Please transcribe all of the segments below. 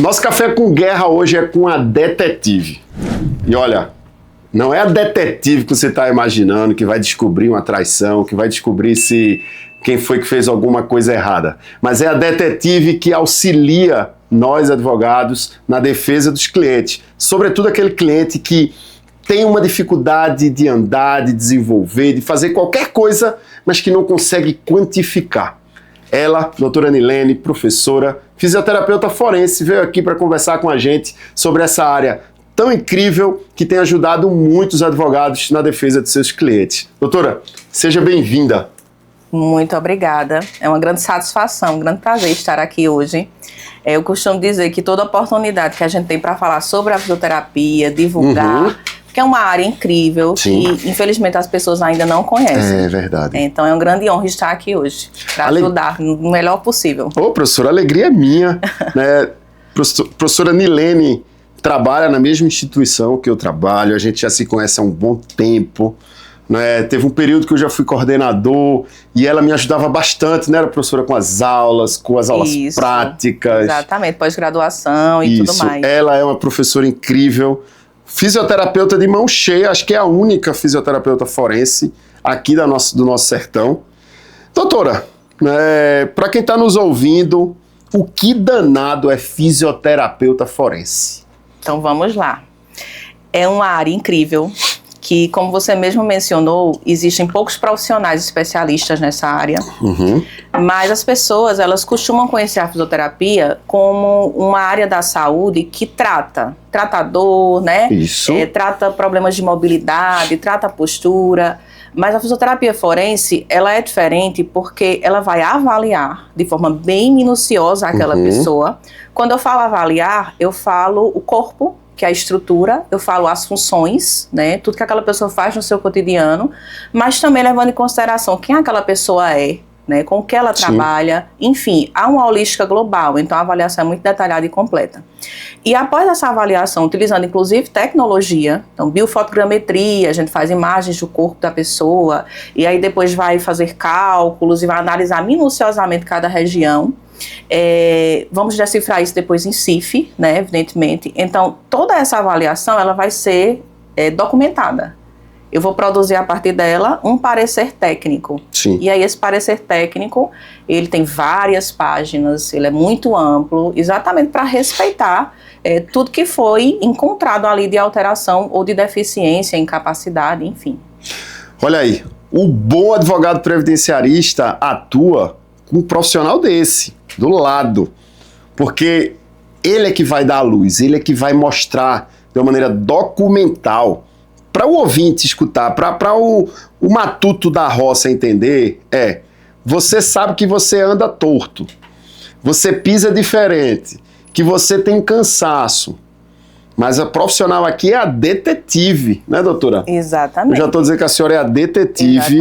Nosso Café com Guerra hoje é com a detetive. E olha, não é a detetive que você está imaginando que vai descobrir uma traição, que vai descobrir se quem foi que fez alguma coisa errada. Mas é a detetive que auxilia nós, advogados, na defesa dos clientes. Sobretudo aquele cliente que tem uma dificuldade de andar, de desenvolver, de fazer qualquer coisa, mas que não consegue quantificar. Ela, doutora Nilene, professora, fisioterapeuta forense, veio aqui para conversar com a gente sobre essa área tão incrível que tem ajudado muitos advogados na defesa de seus clientes. Doutora, seja bem-vinda. Muito obrigada. É uma grande satisfação, um grande prazer estar aqui hoje. Eu costumo dizer que toda oportunidade que a gente tem para falar sobre a fisioterapia, divulgar, que é uma área incrível, Sim. que infelizmente as pessoas ainda não conhecem. É verdade. Então é uma grande honra estar aqui hoje, para ajudar no melhor possível. Ô, professora, a alegria é minha. Né? Professora Nilene trabalha na mesma instituição que eu trabalho, a gente já se conhece há um bom tempo. Né? Teve um período que eu já fui coordenador e ela me ajudava bastante, né, professora, com as aulas Isso, práticas. Exatamente, pós-graduação e tudo mais. Ela é uma professora incrível, fisioterapeuta de mão cheia, acho que é a única fisioterapeuta forense aqui do nosso sertão. Doutora, para quem está nos ouvindo, o que danado é fisioterapeuta forense? Então vamos lá. É uma área incrível que, como você mesmo mencionou, existem poucos profissionais especialistas nessa área, mas as pessoas, elas costumam conhecer a fisioterapia como uma área da saúde que trata dor, né? Isso. Trata problemas de mobilidade, trata postura, mas a fisioterapia forense, ela é diferente porque ela vai avaliar de forma bem minuciosa aquela pessoa. Quando eu falo avaliar, eu falo o corpo, que é a estrutura, eu falo as funções, né, tudo que aquela pessoa faz no seu cotidiano, mas também levando em consideração quem aquela pessoa é, né, com o que ela trabalha, enfim, há uma holística global, então a avaliação é muito detalhada e completa. E após essa avaliação, utilizando inclusive tecnologia, então biofotogrametria, a gente faz imagens do corpo da pessoa, e aí depois vai fazer cálculos e vai analisar minuciosamente cada região. Vamos decifrar isso depois em CIF, né, evidentemente. Então, toda essa avaliação, ela vai ser documentada. Eu vou produzir a partir dela um parecer técnico. Sim. E aí esse parecer técnico, ele tem várias páginas, ele é muito amplo, exatamente para respeitar tudo que foi encontrado ali de alteração ou de deficiência, incapacidade, enfim. Olha aí, o bom advogado previdenciarista atua com um profissional desse, do lado, porque ele é que vai dar a luz, ele é que vai mostrar de uma maneira documental para o ouvinte escutar, para o matuto da roça entender, você sabe que você anda torto, você pisa diferente, que você tem cansaço, mas a profissional aqui é a detetive, né, doutora? Exatamente. Eu já estou dizendo que a senhora é a detetive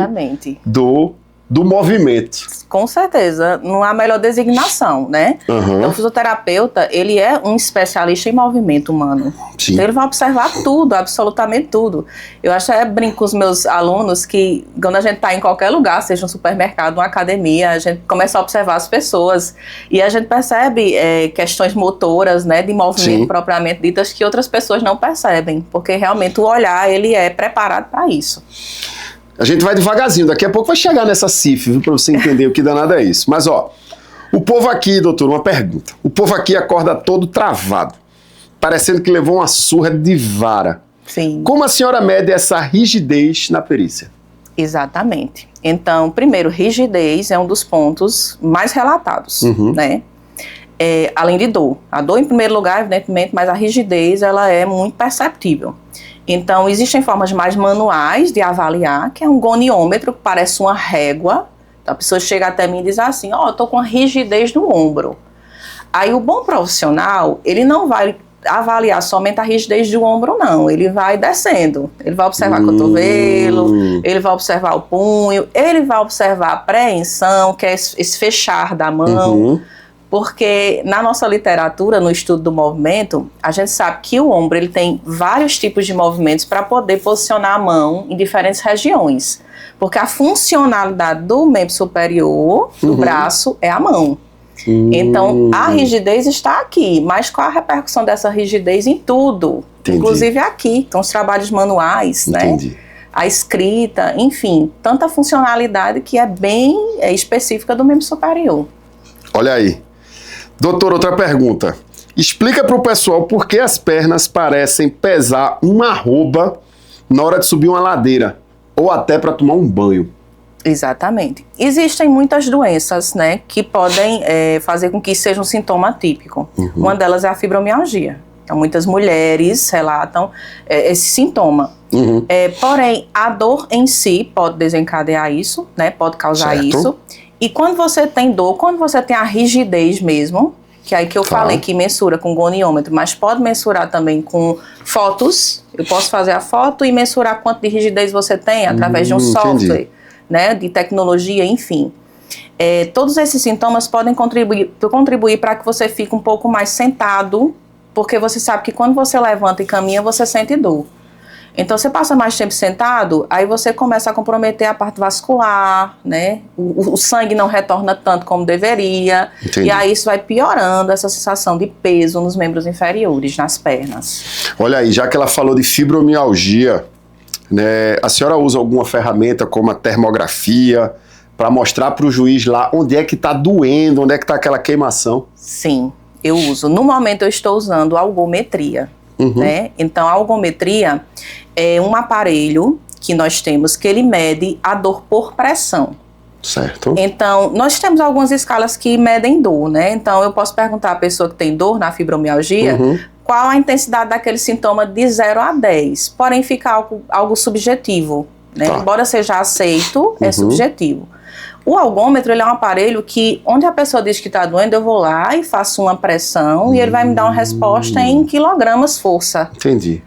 do movimento. Com certeza, não há melhor designação, né? Então, o fisioterapeuta, ele é um especialista em movimento humano. Sim. Então, ele vai observar tudo, absolutamente tudo. Eu brinco com os meus alunos que, quando a gente está em qualquer lugar, seja um supermercado, uma academia, a gente começa a observar as pessoas e a gente percebe questões motoras, né, de movimento propriamente ditas que outras pessoas não percebem, porque realmente o olhar, ele é preparado para isso. A gente vai devagarzinho, daqui a pouco vai chegar nessa CIF, viu, para você entender o que danado é isso. Mas, ó, o povo aqui, doutor, uma pergunta. O povo aqui acorda todo travado, parecendo que levou uma surra de vara. Sim. Como a senhora mede essa rigidez na perícia? Exatamente. Então, primeiro, rigidez é um dos pontos mais relatados, né? Além de dor. A dor, em primeiro lugar, evidentemente, mas a rigidez, ela é muito perceptível. Então, existem formas mais manuais de avaliar, que é um goniômetro, que parece uma régua. Então, a pessoa chega até mim e diz assim, eu tô com a rigidez no ombro. Aí, o bom profissional, ele não vai avaliar somente a rigidez do ombro, não. Ele vai descendo. Ele vai observar o cotovelo, ele vai observar o punho, ele vai observar a preensão, que é esse fechar da mão. Porque na nossa literatura, no estudo do movimento, a gente sabe que o ombro ele tem vários tipos de movimentos para poder posicionar a mão em diferentes regiões. Porque a funcionalidade do membro superior do braço é a mão. Então, a rigidez está aqui, mas qual a repercussão dessa rigidez em tudo? Entendi. Inclusive aqui, então os trabalhos manuais, Entendi. né? A escrita, enfim, tanta funcionalidade que é bem específica do membro superior. Olha aí. Doutor, outra pergunta. Explica para o pessoal por que as pernas parecem pesar uma arroba na hora de subir uma ladeira, ou até para tomar um banho. Exatamente. Existem muitas doenças, né, que podem fazer com que isso seja um sintoma atípico. Uma delas é a fibromialgia. Então, muitas mulheres relatam esse sintoma. Porém, a dor em si pode desencadear isso, né, pode causar isso. E quando você tem dor, quando você tem a rigidez mesmo, que é aí que eu falei que mensura com goniômetro, mas pode mensurar também com fotos. Eu posso fazer a foto e mensurar quanto de rigidez você tem através de um software, né, de tecnologia, enfim. Todos esses sintomas podem contribuir para que você fique um pouco mais sentado, porque você sabe que quando você levanta e caminha, você sente dor. Então, você passa mais tempo sentado, aí você começa a comprometer a parte vascular, né? O sangue não retorna tanto como deveria. Entendi. E aí isso vai piorando essa sensação de peso nos membros inferiores, nas pernas. Olha aí, já que ela falou de fibromialgia, né, a senhora usa alguma ferramenta como a termografia para mostrar para o juiz lá onde é que está doendo, onde é que está aquela queimação? Sim, eu uso. No momento eu estou usando a algometria. Né? Então a algometria é um aparelho que nós temos que ele mede a dor por pressão. Certo. Então, nós temos algumas escalas que medem dor, né? Então, eu posso perguntar à pessoa que tem dor na fibromialgia qual a intensidade daquele sintoma de 0 a 10. Porém, fica algo subjetivo, né? Embora seja aceito, é subjetivo. O algômetro, ele é um aparelho que, onde a pessoa diz que está doendo, eu vou lá e faço uma pressão e ele vai me dar uma resposta em quilogramas força. Entendi.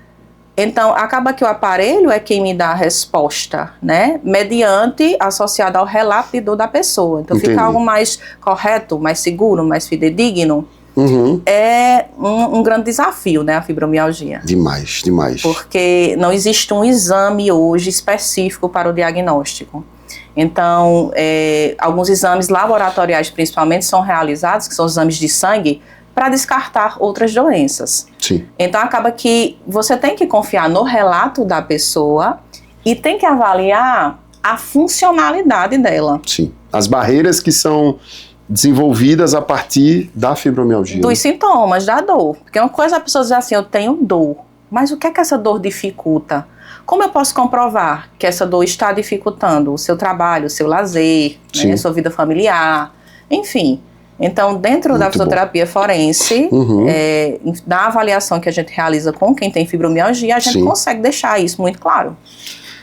Então, acaba que o aparelho é quem me dá a resposta, né? Mediante, associado ao relato de dor da pessoa. Então, fica algo mais correto, mais seguro, mais fidedigno. É um grande desafio, né, a fibromialgia. Demais, demais. Porque não existe um exame hoje específico para o diagnóstico. Então, alguns exames laboratoriais, principalmente, são realizados, que são os exames de sangue, para descartar outras doenças. Sim. Então, acaba que você tem que confiar no relato da pessoa e tem que avaliar a funcionalidade dela. Sim. As barreiras que são desenvolvidas a partir da fibromialgia. Dos sintomas, da dor. Porque uma coisa é a pessoa dizer assim, eu tenho dor, mas o que é que essa dor dificulta? Como eu posso comprovar que essa dor está dificultando o seu trabalho, o seu lazer, né, a sua vida familiar, enfim. Então, dentro da fisioterapia forense, na avaliação que a gente realiza com quem tem fibromialgia, a gente consegue deixar isso muito claro.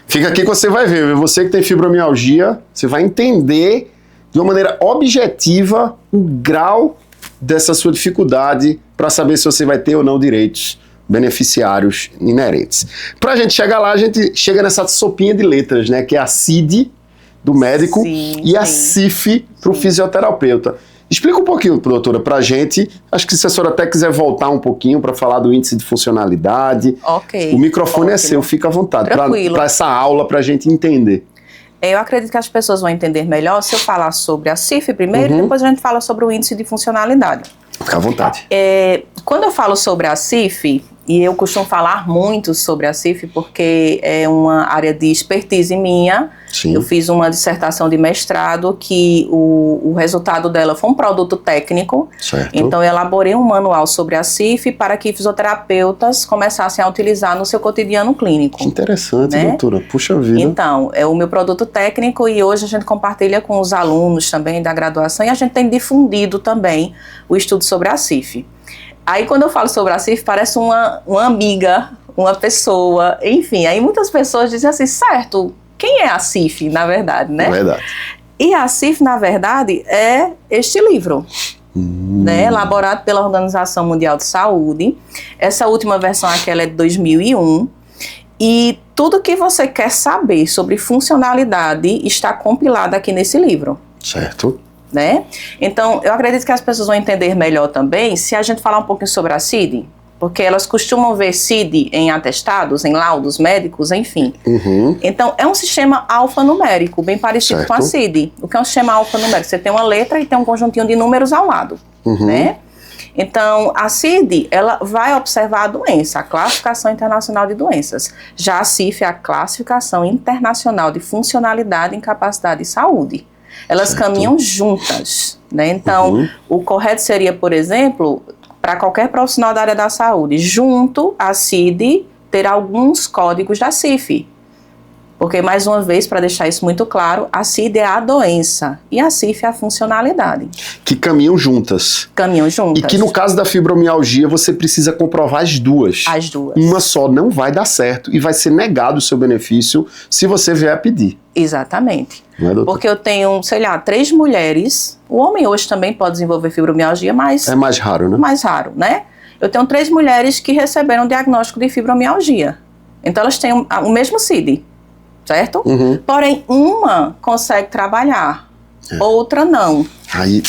Fica aqui que você vai ver. Você que tem fibromialgia, você vai entender de uma maneira objetiva o grau dessa sua dificuldade para saber se você vai ter ou não direitos beneficiários inerentes. Para a gente chegar lá, a gente chega nessa sopinha de letras, né? Que é a CID do médico e a CIF para o fisioterapeuta. Explica um pouquinho, doutora, para a gente. Acho que se a senhora até quiser voltar um pouquinho para falar do índice de funcionalidade. Ok. O microfone é seu, fica à vontade. Para essa aula, para a gente entender. Eu acredito que as pessoas vão entender melhor se eu falar sobre a CIF primeiro e depois a gente fala sobre o índice de funcionalidade. Fica à vontade. Quando eu falo sobre a CIF, e eu costumo falar muito sobre a CIF porque é uma área de expertise minha. Eu fiz uma dissertação de mestrado que o resultado dela foi um produto técnico. Certo. Então eu elaborei um manual sobre a CIF para que fisioterapeutas começassem a utilizar no seu cotidiano clínico. Que interessante, né? Doutora. Puxa vida. Então, é o meu produto técnico e hoje a gente compartilha com os alunos também da graduação e a gente tem difundido também o estudo sobre a CIF. Aí quando eu falo sobre a CIF, parece uma amiga, uma pessoa, enfim. Aí muitas pessoas dizem assim, certo, quem é a CIF, na verdade, né? É verdade. E a CIF, na verdade, é este livro, né? Elaborado pela Organização Mundial de Saúde. Essa última versão aqui, ela é de 2001. E tudo que você quer saber sobre funcionalidade está compilado aqui nesse livro. Certo. Né? Então, eu acredito que as pessoas vão entender melhor também se a gente falar um pouquinho sobre a CID. porque elas costumam ver CID em atestados, em laudos médicos, enfim. Então, é um sistema alfanumérico, bem parecido com a CID. O que é um sistema alfanumérico? Você tem uma letra e tem um conjuntinho de números ao lado, né? Então, a CID, ela vai observar a doença, a Classificação Internacional de Doenças. Já a CIF é a Classificação Internacional de Funcionalidade, Incapacidade e Saúde. Elas caminham juntas, né? Então, o correto seria, por exemplo, para qualquer profissional da área da saúde, junto à CID, ter alguns códigos da CIF. Porque, mais uma vez, para deixar isso muito claro, a CID é a doença e a CIF é a funcionalidade. Que caminham juntas. Caminham juntas. E que no caso da fibromialgia você precisa comprovar as duas. As duas. Uma só não vai dar certo e vai ser negado o seu benefício se você vier a pedir. Exatamente. Não é, doutor? Porque eu tenho, sei lá, 3 mulheres, o homem hoje também pode desenvolver fibromialgia, mas... É mais raro, né? Mais raro, né? Eu tenho 3 mulheres que receberam diagnóstico de fibromialgia. Então elas têm o mesmo CID. Certo? Porém, uma consegue trabalhar, outra não. Aí,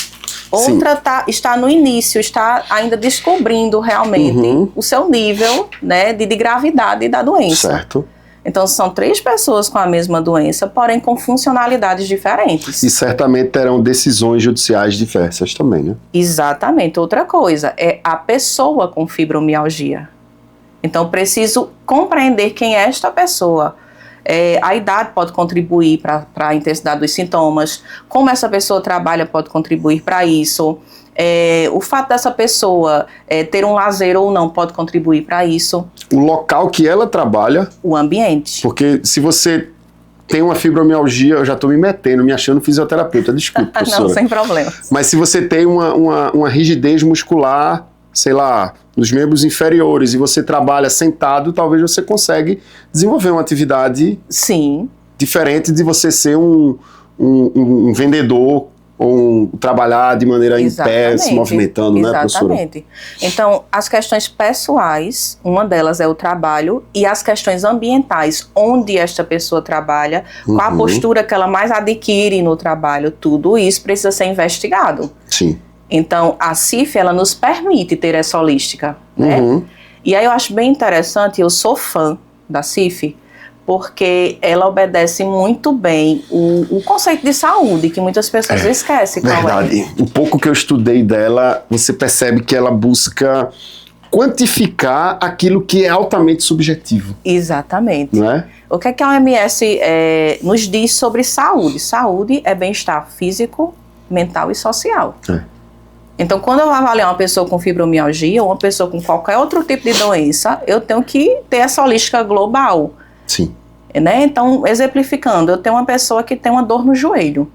outra está no início, está ainda descobrindo realmente o seu nível, né, de gravidade da doença. Certo. Então, são 3 pessoas com a mesma doença, porém com funcionalidades diferentes. E certamente terão decisões judiciais diversas também, né? Exatamente. Outra coisa é a pessoa com fibromialgia. Então, preciso compreender quem é esta pessoa. A idade pode contribuir para a intensidade dos sintomas, como essa pessoa trabalha pode contribuir para isso, o fato dessa pessoa ter um lazer ou não pode contribuir para isso. O local que ela trabalha. O ambiente. Porque se você tem uma fibromialgia, eu já estou me metendo, me achando fisioterapeuta, desculpa, professora. Não, sem problema. Mas se você tem uma rigidez muscular, sei lá, nos membros inferiores, e você trabalha sentado, talvez você consiga desenvolver uma atividade diferente de você ser um vendedor ou trabalhar de maneira em pé, se movimentando, né, professora? Exatamente. Então, as questões pessoais, uma delas é o trabalho, e as questões ambientais, onde esta pessoa trabalha, qual a postura que ela mais adquire no trabalho, tudo isso precisa ser investigado. Sim. Então, a CIF, ela nos permite ter essa holística, né? E aí eu acho bem interessante, eu sou fã da CIF, porque ela obedece muito bem o conceito de saúde, que muitas pessoas esquecem. Verdade. O pouco que eu estudei dela, você percebe que ela busca quantificar aquilo que é altamente subjetivo. Exatamente. Não é? O que é que a OMS nos diz sobre saúde? Saúde é bem-estar físico, mental e social. Então, quando eu vou avaliar uma pessoa com fibromialgia ou uma pessoa com qualquer outro tipo de doença, eu tenho que ter essa holística global. Sim. Né? Então, exemplificando, eu tenho uma pessoa que tem uma dor no joelho.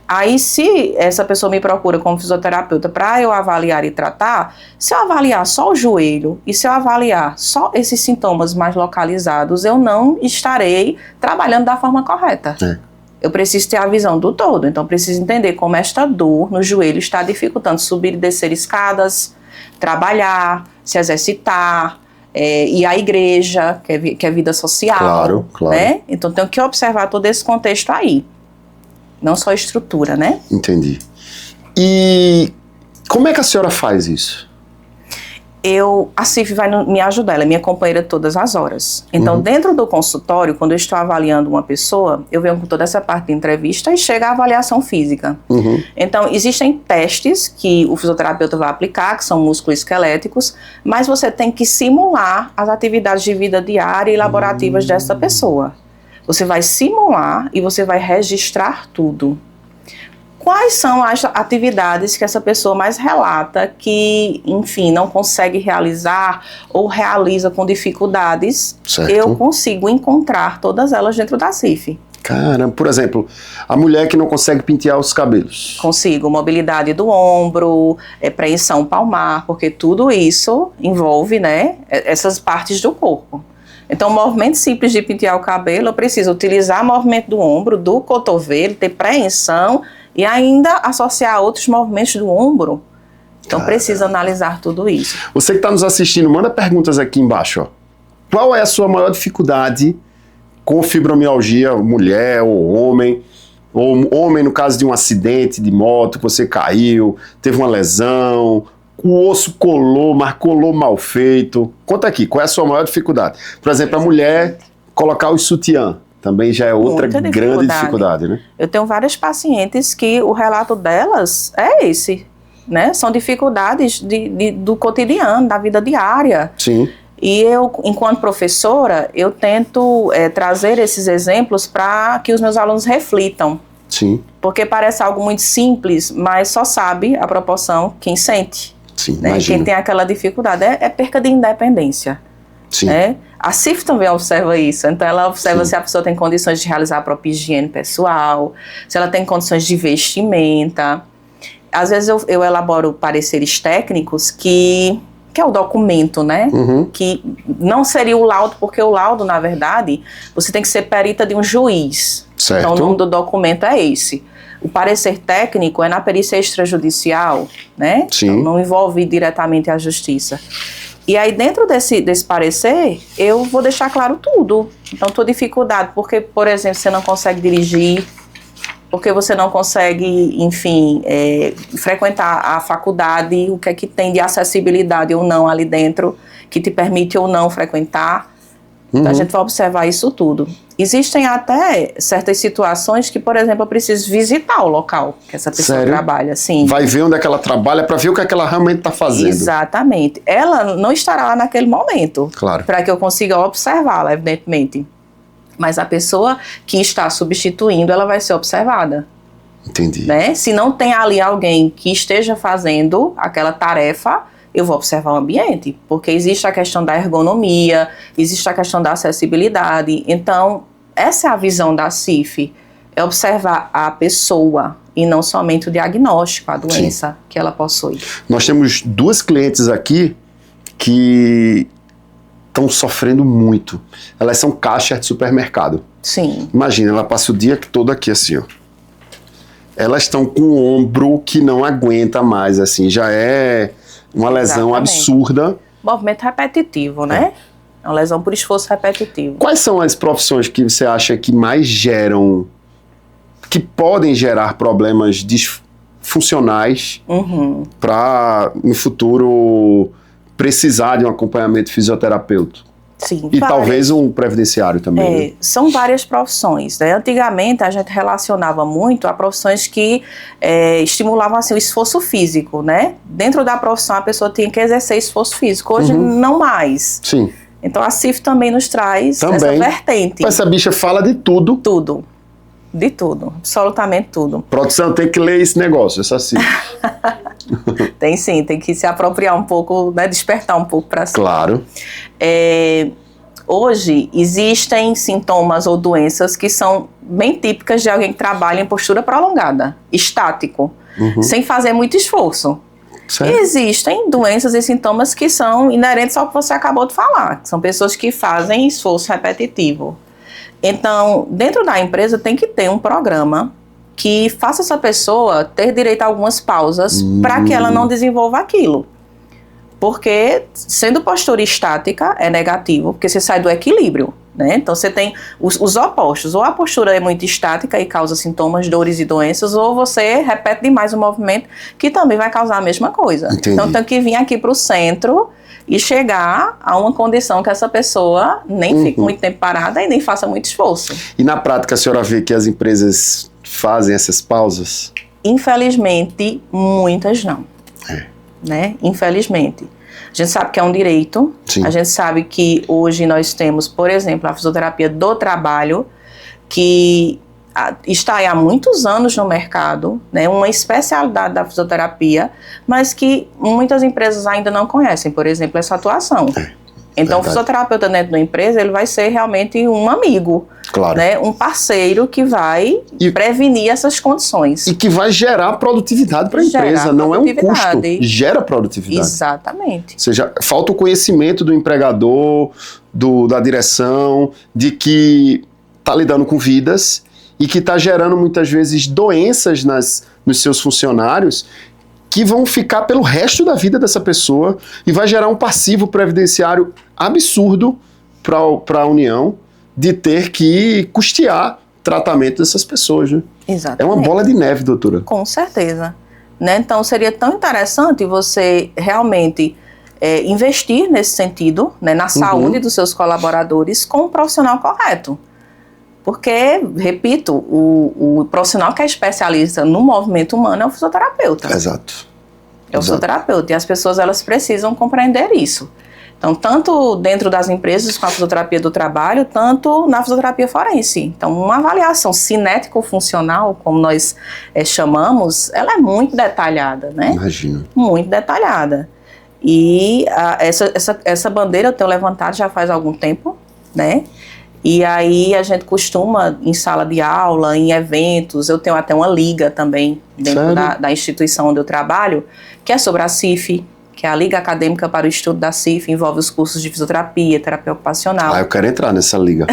Aí, se essa pessoa me procura como fisioterapeuta para eu avaliar e tratar, se eu avaliar só o joelho e se eu avaliar só esses sintomas mais localizados, eu não estarei trabalhando da forma correta. Eu preciso ter a visão do todo, então preciso entender como esta dor no joelho está dificultando subir e descer escadas, trabalhar, se exercitar, ir à igreja, que é vida social. Claro, claro. Né? Então tenho que observar todo esse contexto aí, não só a estrutura, né? Entendi. E como é que a senhora faz isso? A CIF vai me ajudar, ela é minha companheira todas as horas. Então, dentro do consultório, quando eu estou avaliando uma pessoa, eu venho com toda essa parte de entrevista e chega a avaliação física. Então, existem testes que o fisioterapeuta vai aplicar, que são musculoesqueléticos, mas você tem que simular as atividades de vida diária e laborativas dessa pessoa. Você vai simular e você vai registrar tudo. Quais são as atividades que essa pessoa mais relata que, enfim, não consegue realizar ou realiza com dificuldades? Certo. Eu consigo encontrar todas elas dentro da CIF. Caramba, por exemplo, a mulher que não consegue pentear os cabelos. Consigo, mobilidade do ombro, preensão palmar, porque tudo isso envolve, né, essas partes do corpo. Então, movimento simples de pentear o cabelo, eu preciso utilizar o movimento do ombro, do cotovelo, ter preensão e ainda associar outros movimentos do ombro. Então, precisa analisar tudo isso. Você que está nos assistindo, manda perguntas aqui embaixo. Ó. Qual é a sua maior dificuldade com fibromialgia, mulher ou homem? Ou homem no caso de um acidente de moto, que você caiu, teve uma lesão. o osso colou, mas colou mal feito. Conta aqui, qual é a sua maior dificuldade? Por exemplo, a mulher colocar o sutiã. Também já é outra grande dificuldade, né? Eu tenho várias pacientes que o relato delas é esse, né? São dificuldades do cotidiano, da vida diária. Sim. E eu, enquanto professora, eu tento trazer esses exemplos para que os meus alunos reflitam. Sim. Porque parece algo muito simples, mas só sabe a proporção quem sente. Sim, né? Quem tem aquela dificuldade é perca de independência. Sim. Né? A CIF também observa isso, então ela observa Sim. se a pessoa tem condições de realizar a própria higiene pessoal, se ela tem condições de vestimenta. Às vezes eu elaboro pareceres técnicos que é o documento, né? Uhum. Que não seria o laudo, porque o laudo, na verdade, você tem que ser perita de um juiz. Certo. Então o nome do documento é esse. O parecer técnico é na perícia extrajudicial, né? Sim. Então, não envolve diretamente a justiça. E aí, dentro desse parecer, eu vou deixar claro tudo. Então, tua dificuldade, porque, por exemplo, você não consegue dirigir, porque você não consegue, enfim, frequentar a faculdade, o que é que tem de acessibilidade ou não ali dentro, que te permite ou não frequentar. Então, a gente vai observar isso tudo. Existem até certas situações que, por exemplo, eu preciso visitar o local que essa pessoa trabalha. Sim. Vai ver onde é que ela trabalha para ver o que é que ela realmente está fazendo. Exatamente. Ela não estará lá naquele momento. Claro. Para que eu consiga observá-la, evidentemente. Mas a pessoa que está substituindo, ela vai ser observada. Entendi. Né? Se não tem ali alguém que esteja fazendo aquela tarefa, eu vou observar o ambiente, porque existe a questão da ergonomia, existe a questão da acessibilidade. Então, essa é a visão da CIF, é observar a pessoa e não somente o diagnóstico, a doença que ela possui. Nós temos duas clientes aqui que estão sofrendo muito. Elas são caixas de supermercado. Sim. Imagina, ela passa o dia todo aqui assim, ó. Elas estão com o ombro que não aguenta mais, assim, já é uma lesão absurda. Movimento repetitivo, né? É uma lesão por esforço repetitivo. Quais são as profissões que você acha que mais geram, que podem gerar problemas disfuncionais para, no futuro, precisar de um acompanhamento fisioterapêutico? Sim, e talvez um previdenciário também. Né? São várias profissões. Né? Antigamente, a gente relacionava muito a profissões que estimulavam assim, o esforço físico. Né? Dentro da profissão, a pessoa tinha que exercer esforço físico. Hoje, não mais. Sim. Então, a CIF também nos traz essa vertente. Essa bicha fala de tudo. Tudo. De tudo. Absolutamente tudo. Produção, tem que ler esse negócio, essa CIF. Tem sim, tem que se apropriar um pouco, né, despertar um pouco para si. Claro. Hoje, existem sintomas ou doenças que são bem típicas de alguém que trabalha em postura prolongada, estático, sem fazer muito esforço. Certo. E existem doenças e sintomas que são inerentes ao que você acabou de falar, que são pessoas que fazem esforço repetitivo. Então, dentro da empresa tem que ter um programa que faça essa pessoa ter direito a algumas pausas para que ela não desenvolva aquilo. Porque, sendo postura estática, é negativo, porque você sai do equilíbrio, né? Então, você tem os opostos. Ou a postura é muito estática e causa sintomas, dores e doenças, ou você repete demais o movimento, que também vai causar a mesma coisa. Entendi. Então, tem que vir aqui para o centro e chegar a uma condição que essa pessoa nem fique muito tempo parada e nem faça muito esforço. E na prática, a senhora vê que as empresas fazem essas pausas? Infelizmente, muitas não. Né? Infelizmente. A gente sabe que é um direito. Sim. A gente sabe que hoje nós temos, por exemplo, a fisioterapia do trabalho, que está aí há muitos anos no mercado, né? Uma especialidade da fisioterapia, mas que muitas empresas ainda não conhecem, por exemplo, essa atuação. Então, o fisioterapeuta dentro da empresa, ele vai ser realmente um amigo, claro, né? Um parceiro que vai prevenir essas condições. E que vai gerar produtividade para a empresa, não é um custo, gera produtividade. Exatamente. Ou seja, falta o conhecimento do empregador, da direção, de que está lidando com vidas e que está gerando muitas vezes doenças nos seus funcionários que vão ficar pelo resto da vida dessa pessoa e vai gerar um passivo previdenciário absurdo para a União de ter que custear tratamento dessas pessoas. Né? Exatamente. É uma bola de neve, doutora. Com certeza. né? Então, seria tão interessante você realmente investir nesse sentido, né, na saúde dos seus colaboradores com um profissional correto. Porque, repito, o profissional que é especialista no movimento humano é o fisioterapeuta. Exato. É o fisioterapeuta. E as pessoas, elas precisam compreender isso. Então, tanto dentro das empresas com a fisioterapia do trabalho, tanto na fisioterapia forense. Então, uma avaliação cinético-funcional, como nós chamamos, ela é muito detalhada, né? Imagino. Muito detalhada. E essa bandeira eu tenho levantado já faz algum tempo, né? E aí a gente costuma, em sala de aula, em eventos, eu tenho até uma liga também dentro da instituição onde eu trabalho, que é sobre a CIF, que é a Liga Acadêmica para o Estudo da CIF, envolve os cursos de fisioterapia, terapia ocupacional. Eu quero entrar nessa liga.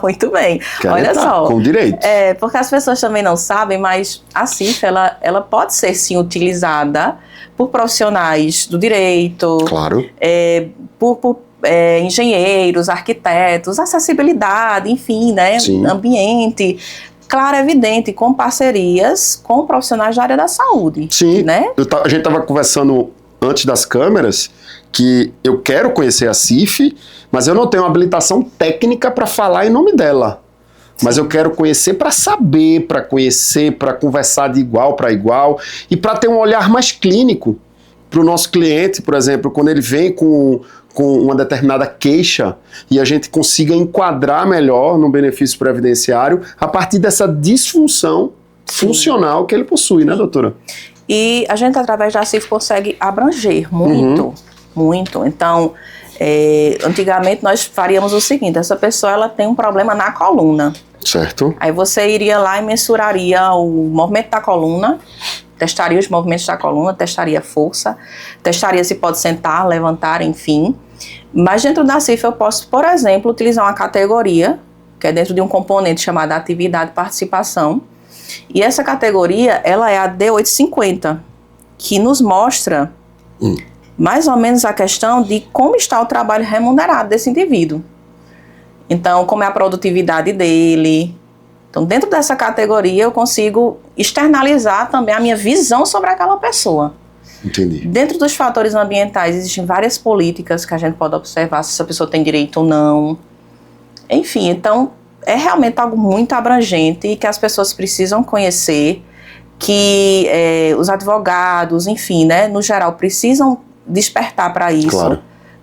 Muito bem. Olha só. Com direito. Porque as pessoas também não sabem, mas a CIF, ela pode ser, sim, utilizada por profissionais do direito. Claro. Por engenheiros, arquitetos, acessibilidade, enfim, né? Sim. Ambiente. Claro, evidente, com parcerias com profissionais da área da saúde. Sim. Né? A gente estava conversando antes das câmeras que eu quero conhecer a CIF, mas eu não tenho habilitação técnica para falar em nome dela. Sim. Mas eu quero conhecer para saber, para conhecer, para conversar de igual para igual e para ter um olhar mais clínico para o nosso cliente, por exemplo, quando ele vem com uma determinada queixa e a gente consiga enquadrar melhor no benefício previdenciário a partir dessa disfunção funcional que ele possui, né, doutora? E a gente, através da CIF, consegue abranger muito, muito. Então, antigamente nós faríamos o seguinte, essa pessoa ela tem um problema na coluna. Certo. Aí você iria lá e mensuraria o movimento da coluna, testaria os movimentos da coluna, testaria a força, testaria se pode sentar, levantar, enfim. Mas dentro da CIF eu posso, por exemplo, utilizar uma categoria, que é dentro de um componente chamado atividade e participação. E essa categoria, ela é a D850, que nos mostra mais ou menos a questão de como está o trabalho remunerado desse indivíduo. Então, como é a produtividade dele. Então, dentro dessa categoria, eu consigo externalizar também a minha visão sobre aquela pessoa. Entendi. Dentro dos fatores ambientais, existem várias políticas que a gente pode observar se essa pessoa tem direito ou não. Enfim, então, é realmente algo muito abrangente e que as pessoas precisam conhecer, que os advogados, enfim, né, no geral, precisam despertar para isso. Claro.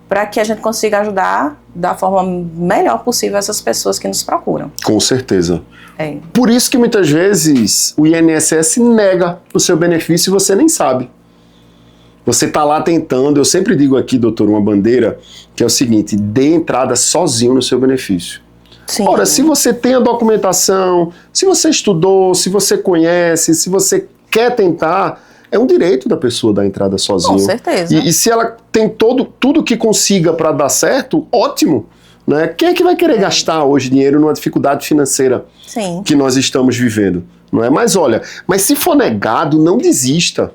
Para que a gente consiga ajudar da forma melhor possível essas pessoas que nos procuram. Com certeza. Por isso que muitas vezes o INSS nega o seu benefício e você nem sabe. Você está lá tentando, eu sempre digo aqui, doutor, uma bandeira, que é o seguinte, dê entrada sozinho no seu benefício. Sim. Ora, se você tem a documentação, se você estudou, se você conhece, se você quer tentar, é um direito da pessoa dar entrada sozinho. Com certeza. E se ela tem tudo que consiga para dar certo, ótimo. Né? Quem é que vai querer gastar hoje dinheiro numa dificuldade financeira que nós estamos vivendo? Não é? Mas olha, se for negado, não desista.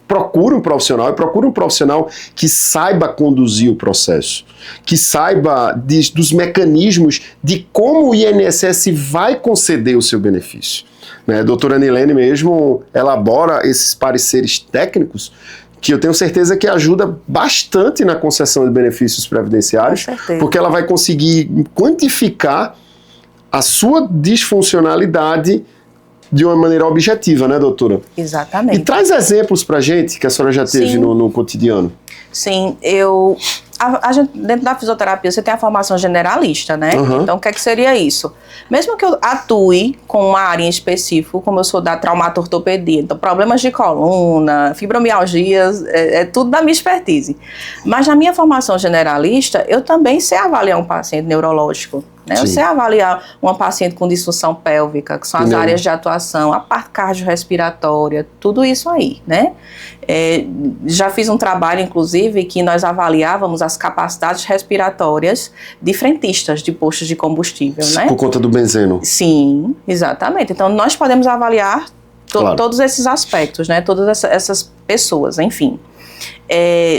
Procure um profissional e procure um profissional que saiba conduzir o processo, que saiba dos mecanismos de como o INSS vai conceder o seu benefício. Né? A doutora Nilene mesmo elabora esses pareceres técnicos que eu tenho certeza que ajuda bastante na concessão de benefícios previdenciários, porque ela vai conseguir quantificar a sua disfuncionalidade de uma maneira objetiva, né, doutora? Exatamente. E traz exemplos pra gente que a senhora já teve no cotidiano. Sim, a gente, dentro da fisioterapia, você tem a formação generalista, né? Então, o que seria isso? Mesmo que eu atue com uma área em específico, como eu sou da traumatortopedia, então problemas de coluna, fibromialgias, é tudo da minha expertise. Mas na minha formação generalista, eu também sei avaliar um paciente neurológico. Né? Eu sei avaliar uma paciente com disfunção pélvica, que são as áreas de atuação, a parte cardiorrespiratória, tudo isso aí, né? Já fiz um trabalho, inclusive, que nós avaliávamos as capacidades respiratórias de frentistas de postos de combustível, né? Por conta do benzeno. Sim, exatamente. Então, nós podemos avaliar todos esses aspectos, né? Todas essas pessoas, enfim.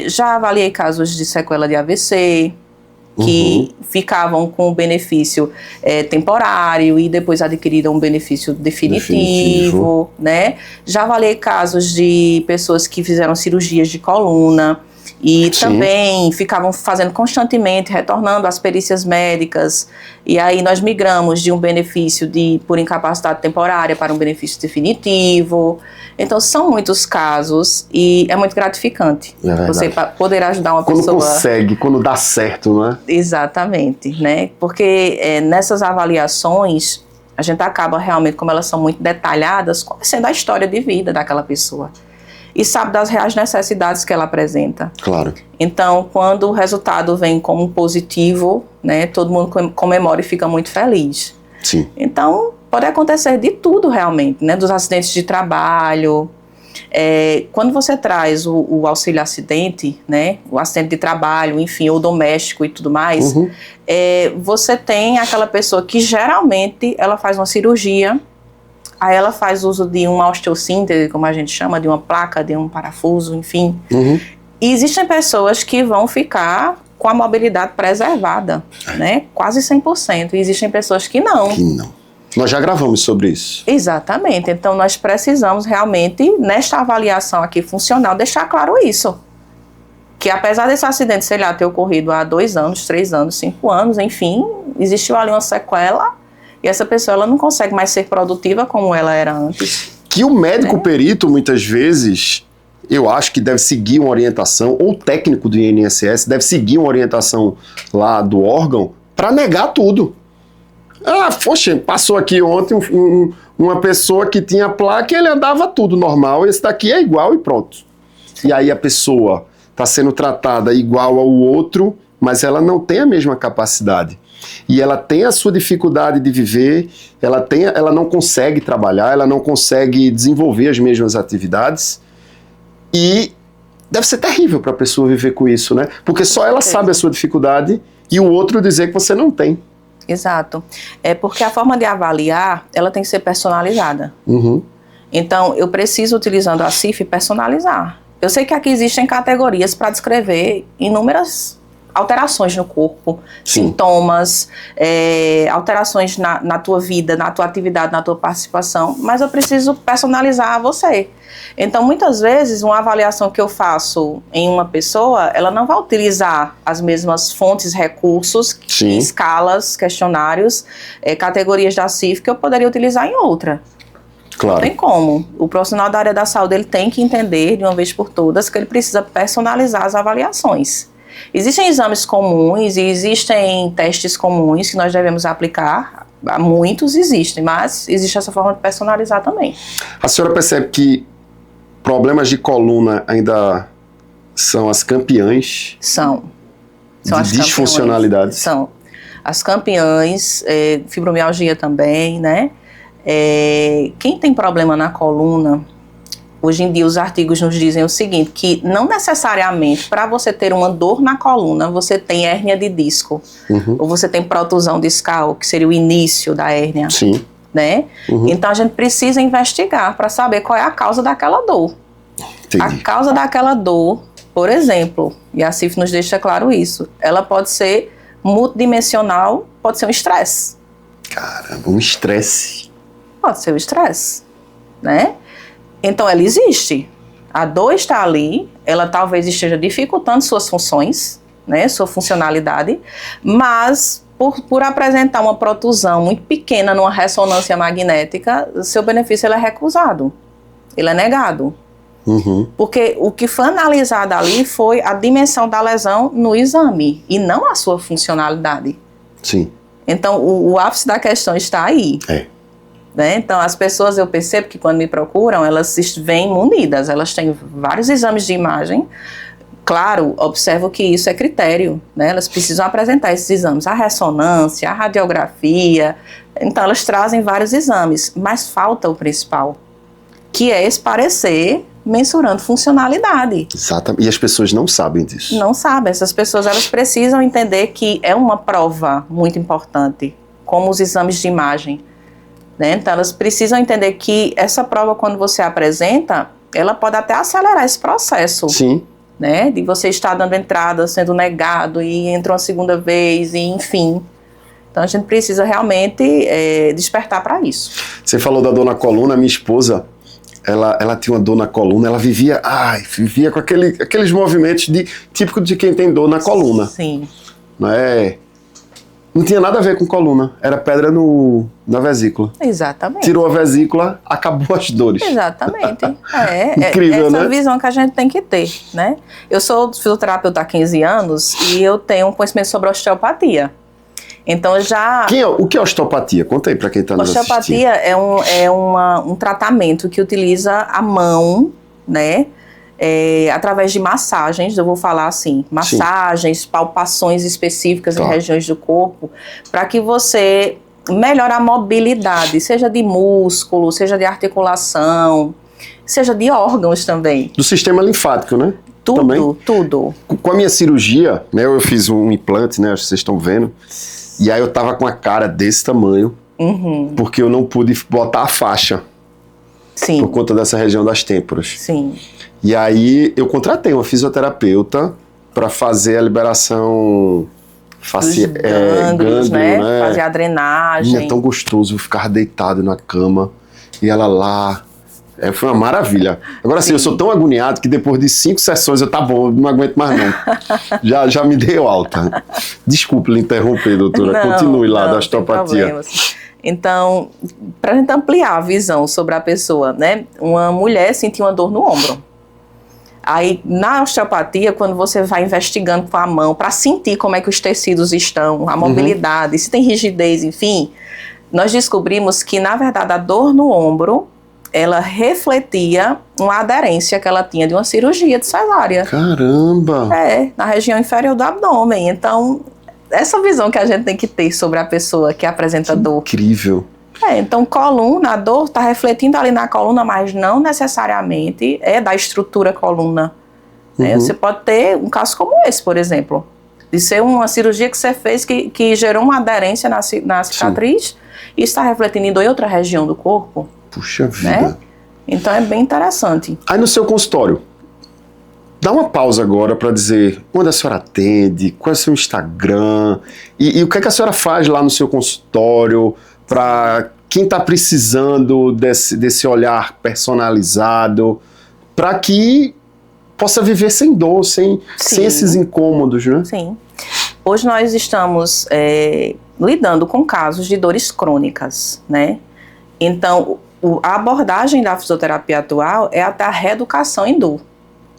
Já avaliei casos de sequela de AVC, que ficavam com o benefício temporário e depois adquiriram um benefício definitivo, né? Já avaliei casos de pessoas que fizeram cirurgias de coluna e também ficavam fazendo constantemente, retornando às perícias médicas, e aí nós migramos de um benefício por incapacidade temporária para um benefício definitivo. Então são muitos casos e é muito gratificante você poder ajudar uma pessoa. Quando consegue, quando dá certo, não é? Exatamente, né? Porque nessas avaliações a gente acaba realmente, como elas são muito detalhadas, conhecendo a história de vida daquela pessoa e sabe das reais necessidades que ela apresenta. Claro. Então, quando o resultado vem como positivo, né, todo mundo comemora e fica muito feliz. Sim. Então, pode acontecer de tudo realmente, né, dos acidentes de trabalho. Quando você traz o auxílio acidente, né, o acidente de trabalho, enfim, ou doméstico e tudo mais, você tem aquela pessoa que geralmente ela faz uma cirurgia. Aí ela faz uso de uma osteossíntese, como a gente chama, de uma placa, de um parafuso, enfim. E existem pessoas que vão ficar com a mobilidade preservada, né? Quase 100%. E existem pessoas que não. Que não. Nós já gravamos sobre isso. Exatamente. Então, nós precisamos realmente, nesta avaliação aqui funcional, deixar claro isso. Que apesar desse acidente, sei lá, ter ocorrido há 2 anos, 3 anos, 5 anos, enfim, existiu ali uma sequela. E essa pessoa ela não consegue mais ser produtiva como ela era antes. Que o médico perito, muitas vezes, eu acho que deve seguir uma orientação, ou o técnico do INSS deve seguir uma orientação lá do órgão para negar tudo. Poxa, passou aqui ontem uma pessoa que tinha placa e ele andava tudo normal, esse daqui é igual e pronto. E aí a pessoa está sendo tratada igual ao outro, mas ela não tem a mesma capacidade. E ela tem a sua dificuldade de viver, ela não consegue trabalhar, ela não consegue desenvolver as mesmas atividades. E deve ser terrível para a pessoa viver com isso, né? Porque só ela sabe a sua dificuldade e o outro dizer que você não tem. Exato. Porque a forma de avaliar, ela tem que ser personalizada. Então, eu preciso, utilizando a CIF, personalizar. Eu sei que aqui existem categorias para descrever inúmeras alterações no corpo, sintomas, alterações na tua vida, na tua atividade, na tua participação, mas eu preciso personalizar a você. Então, muitas vezes, uma avaliação que eu faço em uma pessoa, ela não vai utilizar as mesmas fontes, recursos, escalas, questionários, categorias da CIF que eu poderia utilizar em outra. Claro. Não tem como. O profissional da área da saúde ele tem que entender, de uma vez por todas, que ele precisa personalizar as avaliações. Existem exames comuns e existem testes comuns que nós devemos aplicar. Muitos existem, mas existe essa forma de personalizar também. A senhora percebe que problemas de coluna ainda são as campeãs? São as disfuncionalidades? São as campeãs, fibromialgia também, né? Quem tem problema na coluna, hoje em dia os artigos nos dizem o seguinte, que não necessariamente para você ter uma dor na coluna, você tem hérnia de disco, ou você tem protusão discal, que seria o início da hérnia, né? Então a gente precisa investigar para saber qual é a causa daquela dor. Entendi. A causa daquela dor, por exemplo, e a CIF nos deixa claro isso, ela pode ser multidimensional, pode ser um estresse. Caramba, um estresse. Pode ser o estresse, né? Então, ela existe. A dor está ali, ela talvez esteja dificultando suas funções, né, sua funcionalidade, mas por apresentar uma protusão muito pequena numa ressonância magnética, seu benefício ele é recusado, ele é negado. Porque o que foi analisado ali foi a dimensão da lesão no exame e não a sua funcionalidade. Sim. Então, o ápice da questão está aí. Né? Então, as pessoas, eu percebo que quando me procuram, elas vêm munidas, elas têm vários exames de imagem. Claro, observo que isso é critério, né? Elas precisam apresentar esses exames, a ressonância, a radiografia. Então, elas trazem vários exames, mas falta o principal, que é esse parecer mensurando funcionalidade. Exatamente. E as pessoas não sabem disso. Não sabem. Essas pessoas elas precisam entender que é uma prova muito importante, como os exames de imagem. Né? Então, elas precisam entender que essa prova, quando você apresenta, ela pode até acelerar esse processo. Sim. né? De você estar dando entrada, sendo negado, e entrou uma segunda vez, e enfim. Então a gente precisa realmente despertar para isso. Você falou da dor na coluna, minha esposa, ela tinha uma dor na coluna, ela vivia com aqueles movimentos típico de quem tem dor na coluna. Sim. Não tinha nada a ver com coluna, era pedra na vesícula. Exatamente. Tirou a vesícula, acabou as dores. Exatamente. Incrível, essa né? visão que a gente tem que ter, né? Eu sou fisioterapeuta há 15 anos e eu tenho um conhecimento sobre osteopatia. Então O que é osteopatia? Conta aí para quem está nos assistindo. Osteopatia é um tratamento que utiliza a mão, né? Através de massagens, eu vou falar assim, massagens, palpações específicas em regiões do corpo, para que você melhore a mobilidade, seja de músculo, seja de articulação, seja de órgãos também. Do sistema linfático, né? Tudo, também. tudo. Com a minha cirurgia, né, eu fiz um implante, né, acho que vocês estão vendo, e aí eu tava com a cara desse tamanho, porque eu não pude botar a faixa. Sim. Por conta dessa região das têmporas. Sim. E aí eu contratei uma fisioterapeuta para fazer a liberação facial, gânglios, né? Fazer a drenagem. É tão gostoso ficar deitado na cama e ela lá. Foi uma maravilha. Agora sim, eu sou tão agoniado que depois de 5 sessões eu não aguento mais não. já me deu alta. Desculpe lhe interromper, doutora. Continue lá da osteopatia. Então, para a gente ampliar a visão sobre a pessoa, né? Uma mulher sentiu uma dor no ombro. Aí, na osteopatia, quando você vai investigando com a mão para sentir como é que os tecidos estão, a mobilidade, se tem rigidez, enfim, nós descobrimos que, na verdade, a dor no ombro, ela refletia uma aderência que ela tinha de uma cirurgia de cesárea. Caramba! Na região inferior do abdômen. Então, essa visão que a gente tem que ter sobre a pessoa que apresenta dor. Incrível. Então coluna, a dor está refletindo ali na coluna, mas não necessariamente é da estrutura coluna. Você pode ter um caso como esse, por exemplo, de ser uma cirurgia que você fez que gerou uma aderência na cicatriz e está refletindo em outra região do corpo. Puxa vida. Né? Então é bem interessante. Aí no seu consultório, dá uma pausa agora para dizer onde a senhora atende, qual é o seu Instagram e o que é que a senhora faz lá no seu consultório para quem está precisando desse olhar personalizado, para que possa viver sem dor, sem esses incômodos, né? Sim. Hoje nós estamos lidando com casos de dores crônicas, né? Então, a abordagem da fisioterapia atual é a da reeducação em dor.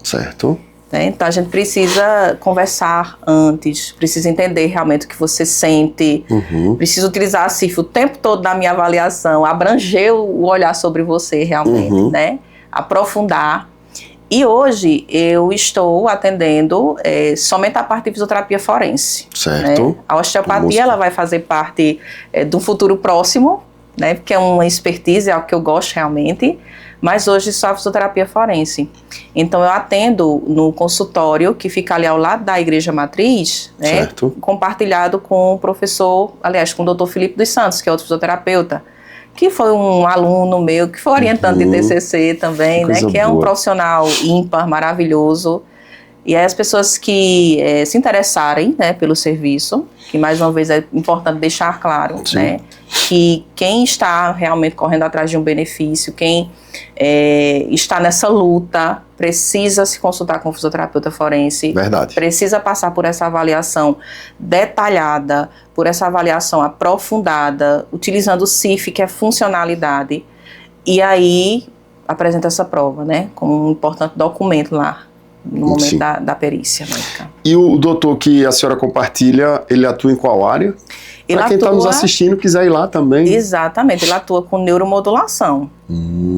Certo. Então a gente precisa conversar antes, precisa entender realmente o que você sente, precisa utilizar a CIF o tempo todo na minha avaliação, abranger o olhar sobre você realmente, né? Aprofundar. E hoje eu estou atendendo somente a parte de fisioterapia forense. Certo. Né? A osteopatia ela vai fazer parte do futuro próximo, né? Porque é uma expertise, é algo que eu gosto realmente. Mas hoje só a fisioterapia forense. Então eu atendo no consultório que fica ali ao lado da Igreja Matriz, né, compartilhado com o professor, aliás, com o Dr. Felipe dos Santos, que é outro fisioterapeuta, que foi um aluno meu, que foi orientante de TCC também, né, que é um profissional ímpar, maravilhoso. E aí as pessoas que se interessarem, né, pelo serviço, que mais uma vez é importante deixar claro, né, que quem está realmente correndo atrás de um benefício, quem está nessa luta, precisa se consultar com o fisioterapeuta forense. Verdade. Precisa passar por essa avaliação detalhada, por essa avaliação aprofundada, utilizando o CIF, que é funcionalidade, e aí apresenta essa prova, né, como um importante documento lá, no momento da perícia médica. E o doutor que a senhora compartilha, ele atua em qual área? Para quem está nos assistindo quiser ir lá também. Exatamente, ele atua com neuromodulação.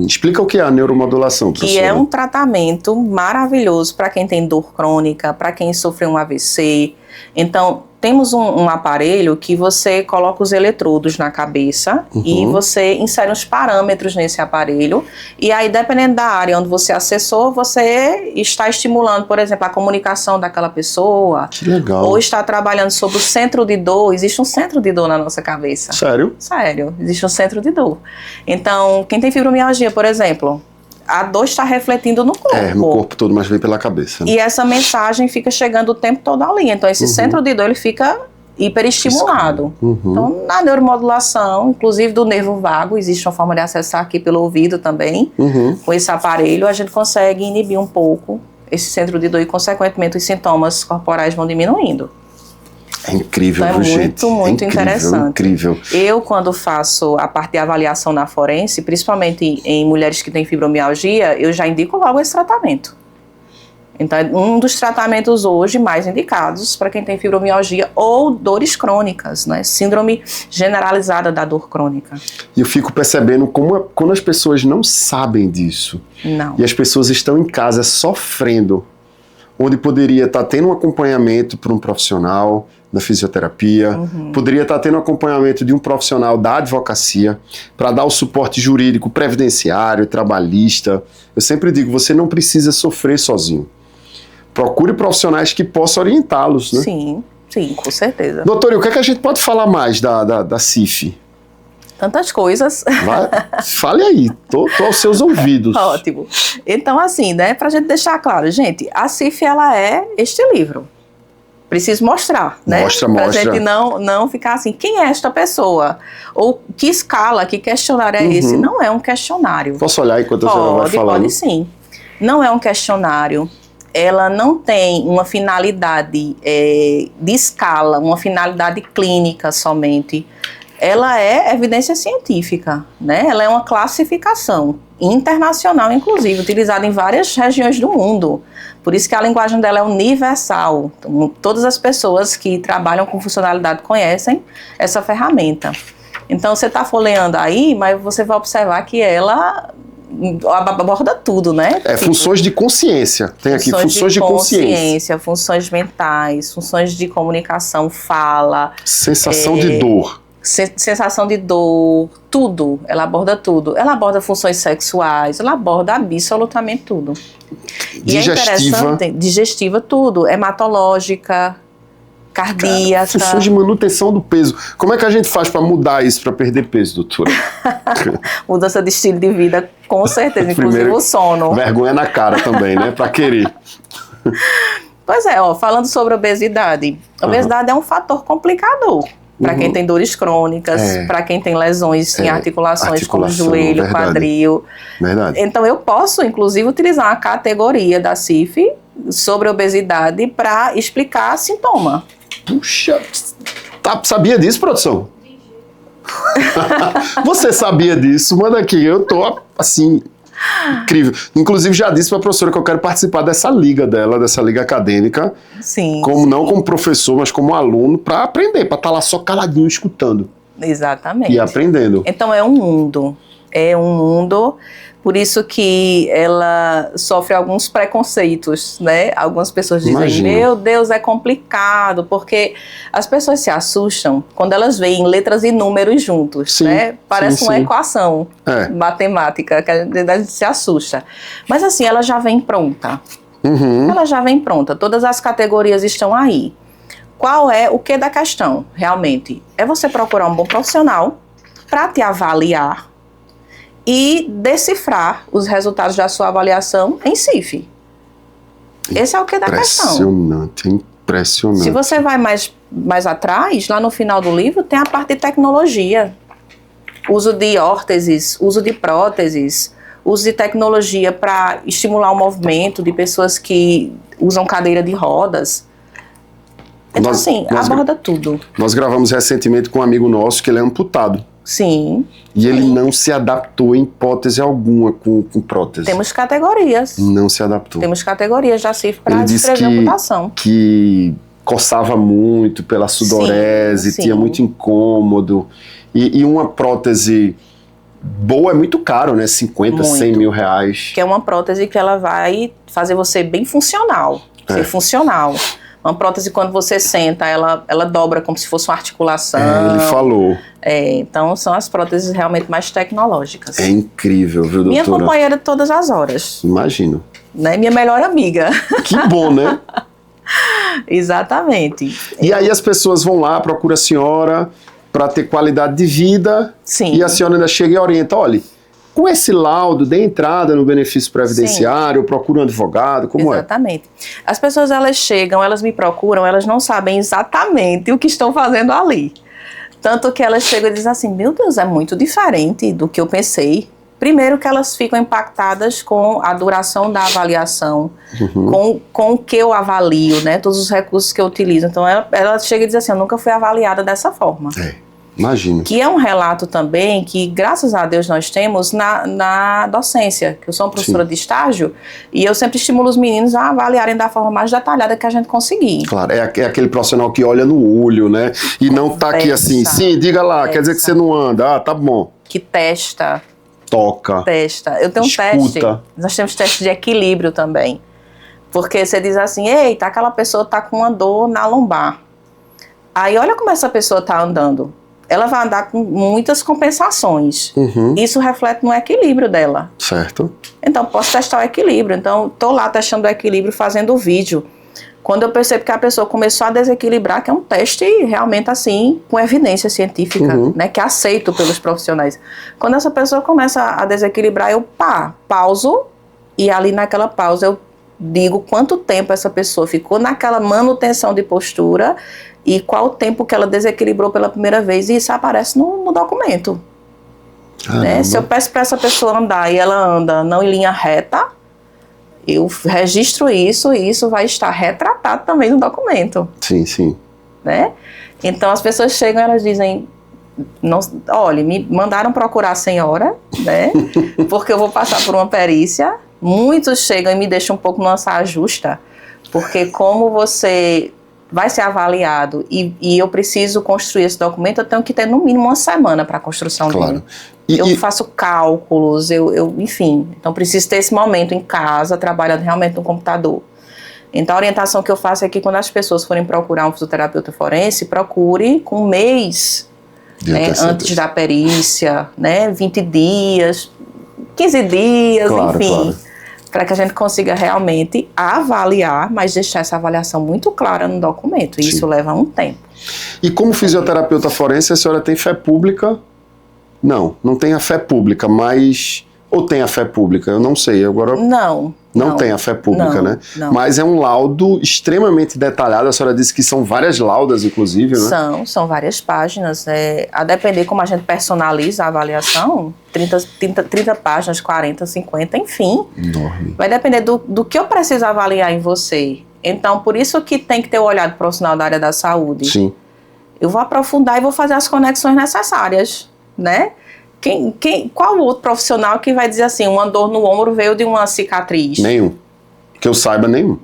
Explica o que é a neuromodulação, professora. Que é um tratamento maravilhoso para quem tem dor crônica, para quem sofreu um AVC. Então, temos um aparelho que você coloca os eletrodos na cabeça e você insere uns parâmetros nesse aparelho. E aí, dependendo da área onde você acessou, você está estimulando, por exemplo, a comunicação daquela pessoa. Que legal. Ou está trabalhando sobre o centro de dor. Existe um centro de dor na nossa cabeça. Sério? Sério, existe um centro de dor. Então, quem tem fibromialgia, por exemplo, a dor está refletindo no corpo. No corpo todo, mas vem pela cabeça. Né? E essa mensagem fica chegando o tempo todo ali. Então, esse centro de dor, ele fica hiperestimulado. Então, na neuromodulação, inclusive do nervo vago, existe uma forma de acessar aqui pelo ouvido também. Com esse aparelho, a gente consegue inibir um pouco esse centro de dor e, consequentemente, os sintomas corporais vão diminuindo. É incrível, então, gente. Muito incrível, interessante. Incrível. Eu, quando faço a parte de avaliação na forense, principalmente em mulheres que têm fibromialgia, eu já indico logo esse tratamento. Então, é um dos tratamentos hoje mais indicados para quem tem fibromialgia ou dores crônicas, né? Síndrome generalizada da dor crônica. E eu fico percebendo quando as pessoas não sabem disso. Não. E as pessoas estão em casa sofrendo, onde poderia estar tendo um acompanhamento por um profissional da fisioterapia, poderia estar tendo um acompanhamento de um profissional da advocacia para dar o suporte jurídico, previdenciário, trabalhista. Eu sempre digo, você não precisa sofrer sozinho. Procure profissionais que possam orientá-los, né? Sim, com certeza. Doutor, e o que é que a gente pode falar mais da CIF? Tantas coisas. Fale aí, tô aos seus ouvidos. Ótimo. Então, assim, né, pra gente deixar claro, gente, a CIF, ela é este livro. Preciso mostrar, né? Mostra. Pra gente não ficar assim, quem é esta pessoa? Ou que escala, que questionário é esse? Não é um questionário. Posso olhar enquanto a senhora vai falando? Pode sim. Não é um questionário. Ela não tem uma finalidade de escala, uma finalidade clínica somente. Ela é evidência científica, né? Ela é uma classificação internacional, inclusive, utilizada em várias regiões do mundo. Por isso que a linguagem dela é universal. Então, todas as pessoas que trabalham com funcionalidade conhecem essa ferramenta. Então, você está folheando aí, mas você vai observar que ela aborda tudo, né? Funções de consciência. Tem aqui funções de consciência. Funções mentais, funções de comunicação, fala. Sensação de dor. Sensação de dor, tudo. Ela aborda tudo. Ela aborda funções sexuais, ela aborda absolutamente tudo. Digestiva. E é interessante, digestiva, tudo. Hematológica, cardíaca. Funções de manutenção do peso. Como é que a gente faz para mudar isso, para perder peso, doutora? Mudança de estilo de vida, com certeza, inclusive o sono. Vergonha na cara também, né? Para querer. Pois é, falando sobre obesidade. A obesidade é um fator complicador. Para quem tem dores crônicas, para quem tem lesões em articulações como joelho, quadril. Verdade. Então eu posso, inclusive, utilizar a categoria da CIF sobre obesidade para explicar sintoma. Puxa, sabia disso, produção? Você sabia disso? Manda aqui, eu tô assim... Incrível. Inclusive, já disse para a professora que eu quero participar dessa liga dela, dessa liga acadêmica. Sim. Não como professor, mas como aluno, para aprender, para estar lá só caladinho escutando. Exatamente. E aprendendo. Então, é um mundo. Por isso que ela sofre alguns preconceitos, né? Algumas pessoas dizem, Imagina. Meu Deus, é complicado, porque as pessoas se assustam quando elas veem letras e números juntos, né? Parece uma equação matemática, que a gente se assusta. Mas assim, ela já vem pronta. Ela já vem pronta, todas as categorias estão aí. Qual é o que da questão, realmente? É você procurar um bom profissional para te avaliar e decifrar os resultados da sua avaliação em CIF. Esse é o que da questão. Impressionante. Se você vai mais atrás, lá no final do livro, tem a parte de tecnologia. Uso de órteses, uso de próteses, uso de tecnologia para estimular o movimento de pessoas que usam cadeira de rodas. Então, aborda tudo. Nós gravamos recentemente com um amigo nosso que ele é amputado. Sim. E ele não se adaptou em hipótese alguma com prótese. Temos categorias. Não se adaptou. Temos categorias da CIF para descrever a amputação. Que coçava muito pela sudorese, tinha muito incômodo. E uma prótese boa é muito caro, né? 50, 100 mil reais. Que é uma prótese que ela vai fazer você bem funcional. Ser funcional. Uma prótese, quando você senta, ela dobra como se fosse uma articulação. Ele falou. Então, são as próteses realmente mais tecnológicas. É incrível, viu, doutora? Minha companheira de todas as horas. Imagino. Né? Minha melhor amiga. Que bom, né? Exatamente. E aí as pessoas vão lá, procuram a senhora para ter qualidade de vida. Sim. E a senhora ainda chega e orienta, olha, com esse laudo, dê entrada no benefício previdenciário, procura um advogado, como Exatamente. As pessoas, elas chegam, elas me procuram, elas não sabem exatamente o que estão fazendo ali. Tanto que elas chegam e dizem assim, meu Deus, é muito diferente do que eu pensei. Primeiro que elas ficam impactadas com a duração da avaliação, com o que eu avalio, né? Todos os recursos que eu utilizo. Então, ela chega e diz assim, eu nunca fui avaliada dessa forma. Imagino. Que é um relato também que, graças a Deus, nós temos na docência, que eu sou uma professora de estágio, e eu sempre estimulo os meninos a avaliarem da forma mais detalhada que a gente conseguir. Claro, é aquele profissional que olha no olho, né? E não tá aqui assim, sim, diga lá, quer dizer que você não anda, tá bom. Que testa. Toca. Testa. Eu tenho um teste. Nós temos teste de equilíbrio também. Porque você diz assim, eita, aquela pessoa tá com uma dor na lombar. Aí olha como essa pessoa tá andando. Ela vai andar com muitas compensações. Isso reflete no equilíbrio dela. Certo. Então, posso testar o equilíbrio. Então, tô lá testando o equilíbrio, fazendo o vídeo. Quando eu percebo que a pessoa começou a desequilibrar, que é um teste realmente assim, com evidência científica, né, que é aceito pelos profissionais. Quando essa pessoa começa a desequilibrar, eu pauso, e ali naquela pausa eu digo quanto tempo essa pessoa ficou naquela manutenção de postura e qual o tempo que ela desequilibrou pela primeira vez, e isso aparece no documento. Né? Se eu peço para essa pessoa andar e ela anda não em linha reta, eu registro isso e isso vai estar retratado também no documento. Sim, sim. Né? Então as pessoas chegam e elas dizem, olha, me mandaram procurar a senhora, né? Porque eu vou passar por uma perícia. Muitos chegam e me deixam um pouco numa saia justa, porque como você vai ser avaliado e eu preciso construir esse documento, eu tenho que ter no mínimo uma semana para a construção dele. Eu faço cálculos, enfim, então preciso ter esse momento em casa, trabalhando realmente no computador. Então a orientação que eu faço é que quando as pessoas forem procurar um fisioterapeuta forense, procure com um mês, né, antes da perícia, né, 20 dias, 15 dias, enfim, para que a gente consiga realmente avaliar, mas deixar essa avaliação muito clara no documento, e isso leva um tempo. E como fisioterapeuta forense, a senhora tem fé pública? Não tem a fé pública, mas... Ou tem a fé pública? Eu não sei, agora... Não tem a fé pública, né? Não. Mas é um laudo extremamente detalhado, a senhora disse que são várias laudas, inclusive, né? São várias páginas, a depender como a gente personaliza a avaliação, 30 páginas, 40, 50, enfim. Enorme. Vai depender do que eu preciso avaliar em você. Então, por isso que tem que ter o olhar do profissional da área da saúde. Sim. Eu vou aprofundar e vou fazer as conexões necessárias, né? Qual o outro profissional que vai dizer assim, uma dor no ombro veio de uma cicatriz? Nenhum. Que eu saiba, nenhum.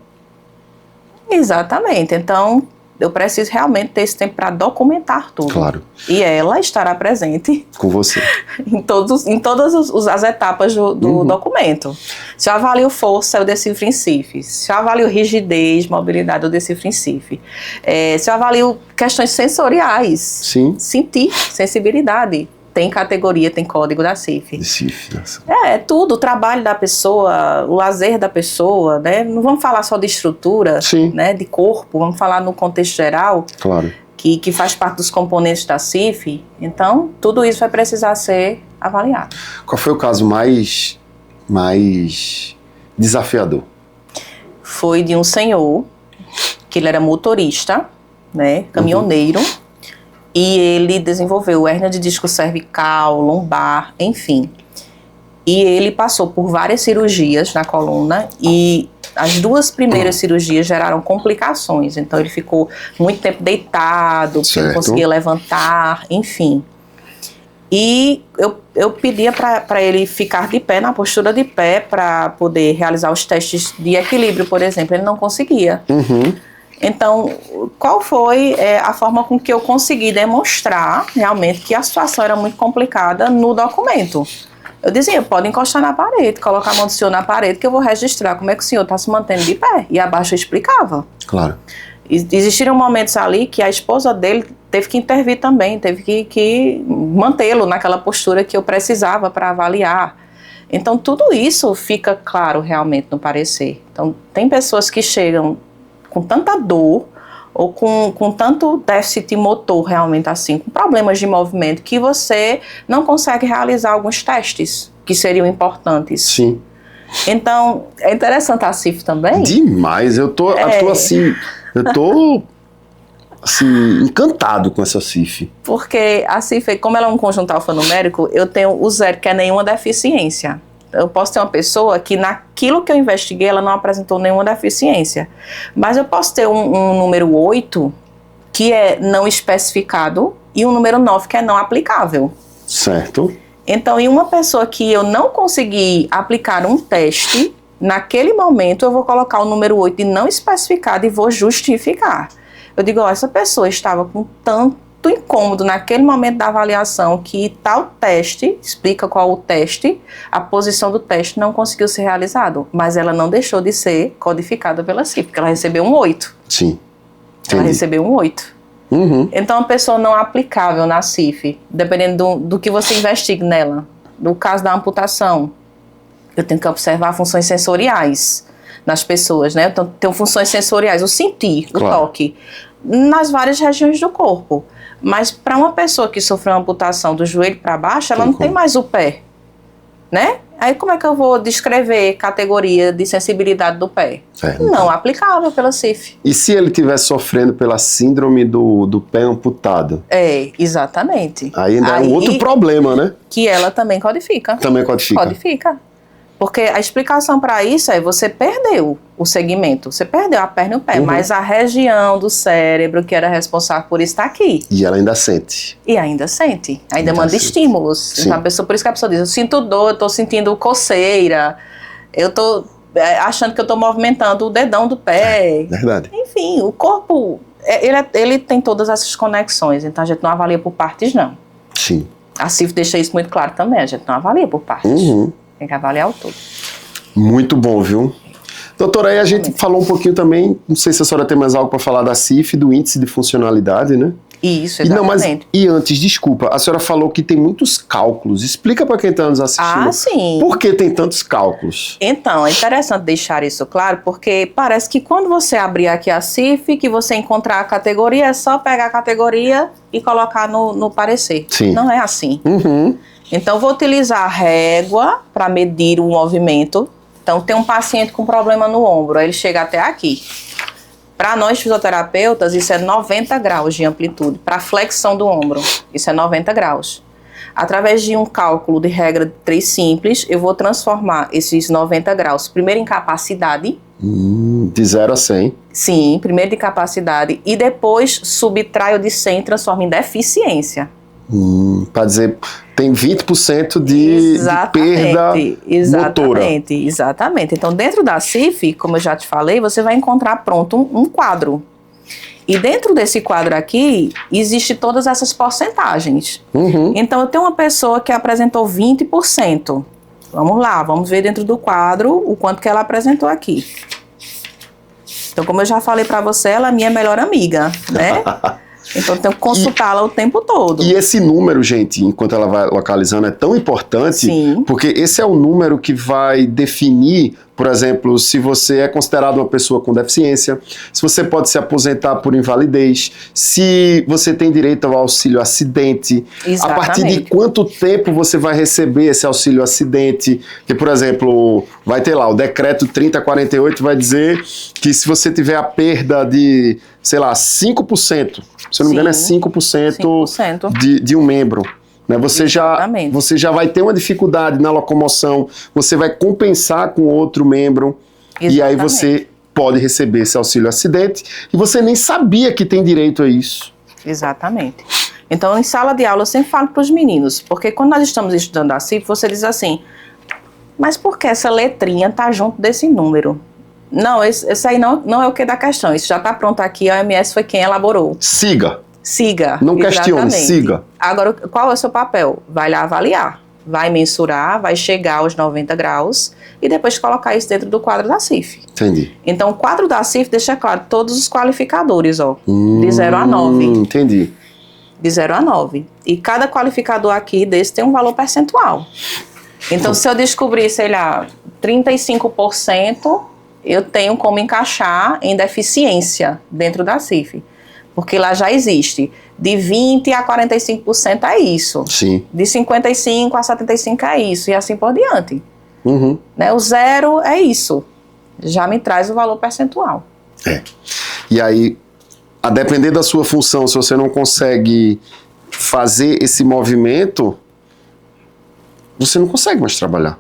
Exatamente. Então, eu preciso realmente ter esse tempo para documentar tudo. Claro. E ela estará presente. Com você. em todas as etapas do documento. Se eu avalio força, eu decifro em CIF. Se eu avalio rigidez, mobilidade, eu decifro em CIF. Se eu avalio questões sensoriais, sentir, sensibilidade, tem categoria, tem código da CIF. Tudo, o trabalho da pessoa, o lazer da pessoa, né? Não vamos falar só de estrutura, né? De corpo, vamos falar no contexto geral, que faz parte dos componentes da CIF. Então, tudo isso vai precisar ser avaliado. Qual foi o caso mais desafiador? Foi de um senhor, que ele era motorista, né? Caminhoneiro, e ele desenvolveu hérnia de disco cervical, lombar, enfim. E ele passou por várias cirurgias na coluna e as 2 primeiras cirurgias geraram complicações. Então ele ficou muito tempo deitado, não conseguia levantar, enfim. E eu pedia para ele ficar de pé, na postura de pé, para poder realizar os testes de equilíbrio, por exemplo. Ele não conseguia. Então, qual foi a forma com que eu consegui demonstrar realmente que a situação era muito complicada no documento? Eu dizia, pode encostar na parede, colocar a mão do senhor na parede que eu vou registrar como é que o senhor está se mantendo de pé. E abaixo eu explicava. Claro. Existiram momentos ali que a esposa dele teve que intervir também, teve que mantê-lo naquela postura que eu precisava para avaliar. Então, tudo isso fica claro realmente no parecer. Então, tem pessoas que chegam com tanta dor ou com tanto déficit motor realmente assim, com problemas de movimento, que você não consegue realizar alguns testes, que seriam importantes. Sim. Então, é interessante a CIF também. Demais, eu tô assim, encantado com essa CIF. Porque a CIF, como ela é um conjunto alfanumérico, eu tenho o 0, que é nenhuma deficiência. Eu posso ter uma pessoa que naquilo que eu investiguei, ela não apresentou nenhuma deficiência. Mas eu posso ter um número 8, que é não especificado, e um número 9, que é não aplicável. Certo. Então, em uma pessoa que eu não consegui aplicar um teste, naquele momento eu vou colocar o número 8 de não especificado e vou justificar. Eu digo, ó, essa pessoa estava com tanto incômodo naquele momento da avaliação que tal teste, explica qual o teste, a posição do teste não conseguiu ser realizado, mas ela não deixou de ser codificada pela CIF, porque ela recebeu um 8. Sim. Ela recebeu um 8. Uhum. Então, a pessoa não aplicável na CIF, dependendo do que você investigue nela. No caso da amputação, eu tenho que observar funções sensoriais nas pessoas, né? Então, tem funções sensoriais, o sentir, o toque, nas várias regiões do corpo. Mas para uma pessoa que sofreu uma amputação do joelho para baixo, ela não tem mais o pé, né? Aí como é que eu vou descrever categoria de sensibilidade do pé? Não aplicável pela CIF. E se ele estiver sofrendo pela síndrome do pé amputado? Exatamente. Aí ainda é um outro problema, né? Que ela também codifica. Também codifica. Codifica. Porque a explicação para isso é você perdeu o segmento, você perdeu a perna e o pé, mas a região do cérebro que era responsável por isso está aqui. E ela ainda sente. E ainda sente, ainda manda estímulos. Sim. Então, por isso que a pessoa diz, eu sinto dor, eu estou sentindo coceira, eu estou achando que eu estou movimentando o dedão do pé. Verdade. Enfim, o corpo, ele tem todas essas conexões, então a gente não avalia por partes, não. Sim. A CIF deixa isso muito claro também, a gente não avalia por partes. Tem que avaliar o todo. Muito bom, viu? Doutora, aí a gente falou um pouquinho também, não sei se a senhora tem mais algo para falar da CIF, do índice de funcionalidade, né? Isso, exatamente. E antes, desculpa, a senhora falou que tem muitos cálculos. Explica para quem está nos assistindo. Sim. Por que tem tantos cálculos? Então, é interessante deixar isso claro, porque parece que quando você abrir aqui a CIF, que você encontrar a categoria, é só pegar a categoria e colocar no parecer. Sim. Não é assim. Uhum. Então, vou utilizar a régua para medir o movimento. Então, tem um paciente com problema no ombro, aí ele chega até aqui. Para nós fisioterapeutas, isso é 90 graus de amplitude. Para flexão do ombro, isso é 90 graus. Através de um cálculo de regra 3 simples, eu vou transformar esses 90 graus, primeiro em capacidade. De 0 a 100. Sim, primeiro de capacidade. E depois subtraio de 100 e transformo em deficiência. Para dizer, tem 20% de perda motora. Exatamente. Então, dentro da CIF, como eu já te falei, você vai encontrar pronto um quadro. E dentro desse quadro aqui, existe todas essas porcentagens. Então, eu tenho uma pessoa que apresentou 20%. Vamos lá, vamos ver dentro do quadro o quanto que ela apresentou aqui. Então, como eu já falei para você, ela é minha melhor amiga, né? Então, eu tenho que consultá-la o tempo todo. E esse número, gente, enquanto ela vai localizando, é tão importante, porque esse é o número que vai definir, por exemplo, se você é considerado uma pessoa com deficiência, se você pode se aposentar por invalidez, se você tem direito ao auxílio acidente, a partir de quanto tempo você vai receber esse auxílio acidente, que, por exemplo, vai ter lá, o decreto 3048 vai dizer que se você tiver a perda de, sei lá, 5%, se eu não me engano é 5%. De um membro. Né? Você já vai ter uma dificuldade na locomoção, você vai compensar com outro membro, e aí você pode receber esse auxílio acidente, e você nem sabia que tem direito a isso. Exatamente. Então, em sala de aula, eu sempre falo para os meninos, porque quando nós estamos estudando a CIF, você diz assim, mas por que essa letrinha está junto desse número? Não, esse aí não é o que da questão, isso já está pronto aqui, a OMS foi quem elaborou. Siga. Não questione, siga. Agora, qual é o seu papel? Vai lá avaliar, vai mensurar, vai chegar aos 90 graus e depois colocar isso dentro do quadro da CIF. Entendi. Então, o quadro da CIF deixa claro todos os qualificadores, ó, de 0 a 9. Entendi. De 0 a 9. E cada qualificador aqui desse tem um valor percentual. Então, se eu descobrir, sei lá, 35%, eu tenho como encaixar em deficiência dentro da CIF. Porque lá já existe. De 20% a 45% é isso. Sim. De 55% a 75% é isso. E assim por diante. Uhum. Né? O 0 é isso. Já me traz o valor percentual. E aí, a depender da sua função, se você não consegue fazer esse movimento, você não consegue mais trabalhar.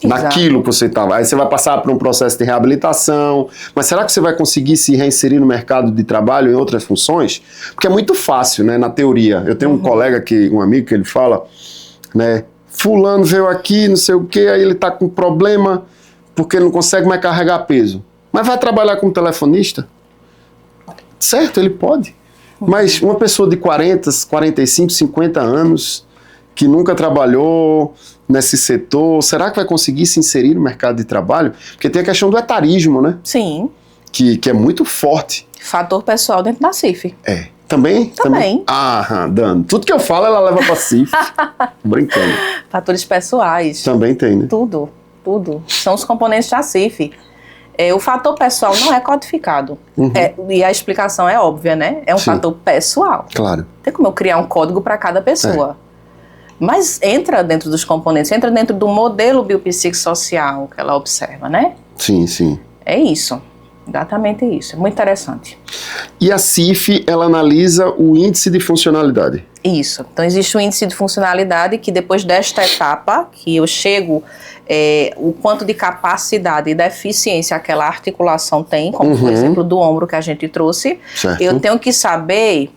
Exato. Naquilo que você estava. Aí você vai passar por um processo de reabilitação, mas será que você vai conseguir se reinserir no mercado de trabalho em outras funções? Porque é muito fácil, né, na teoria. Eu tenho um colega, um amigo que ele fala, né, fulano veio aqui, não sei o quê, aí ele tá com problema porque ele não consegue mais carregar peso. Mas vai trabalhar como telefonista? Certo, ele pode. Mas uma pessoa de 40, 45, 50 anos, que nunca trabalhou nesse setor, será que vai conseguir se inserir no mercado de trabalho? Porque tem a questão do etarismo, né? Sim. Que é muito forte. Fator pessoal dentro da CIF. Também? Também. Dando. Tudo que eu falo, ela leva pra CIF. Brincando. Fatores pessoais. Também tem, né? Tudo. São os componentes da CIF. O fator pessoal não é codificado. Uhum. E a explicação é óbvia, né? É um fator pessoal. Claro. Tem como eu criar um código para cada pessoa. Mas entra dentro dos componentes, entra dentro do modelo biopsicossocial que ela observa, né? Sim, sim. É isso. Exatamente isso. É muito interessante. E a CIF, ela analisa o índice de funcionalidade. Isso. Então, existe um índice de funcionalidade que depois desta etapa, que eu chego, o quanto de capacidade e deficiência aquela articulação tem, como por exemplo do ombro que a gente trouxe, Certo. eu tenho que saber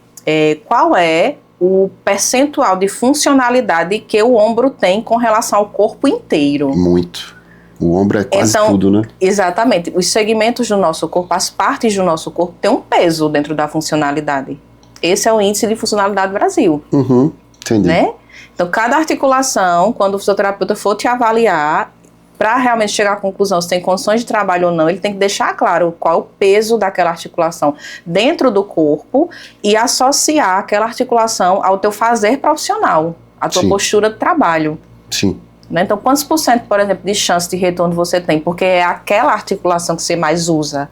qual é o percentual de funcionalidade que o ombro tem com relação ao corpo inteiro. Muito. O ombro é quase tudo, né? Exatamente. Os segmentos do nosso corpo, as partes do nosso corpo, têm um peso dentro da funcionalidade. Esse é o índice de funcionalidade Brasil. Entendi. Né? Então, cada articulação, quando o fisioterapeuta for te avaliar, para realmente chegar à conclusão se tem condições de trabalho ou não, ele tem que deixar claro qual é o peso daquela articulação dentro do corpo e associar aquela articulação ao teu fazer profissional, à tua postura de trabalho. Sim. Né? Então, quantos por cento, por exemplo, de chance de retorno você tem? Porque é aquela articulação que você mais usa.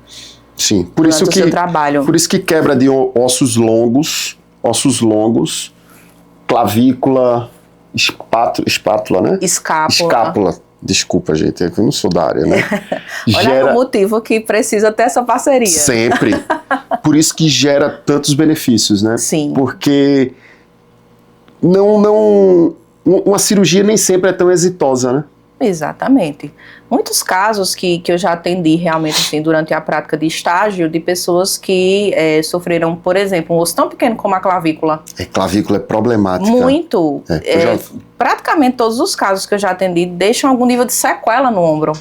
Sim, durante o seu trabalho. Por isso que quebra de ossos longos, clavícula, espátula, né? Escápula. Desculpa, gente, eu não sou da área, né? Olha o motivo que precisa ter essa parceria. Sempre. Por isso que gera tantos benefícios, né? Sim. Porque uma cirurgia nem sempre é tão exitosa, né? Exatamente. Muitos casos que eu já atendi realmente assim, durante a prática de estágio de pessoas que sofreram, por exemplo, um osso tão pequeno como a clavícula. Clavícula é problemática. Muito. Praticamente todos os casos que eu já atendi deixam algum nível de sequela no ombro.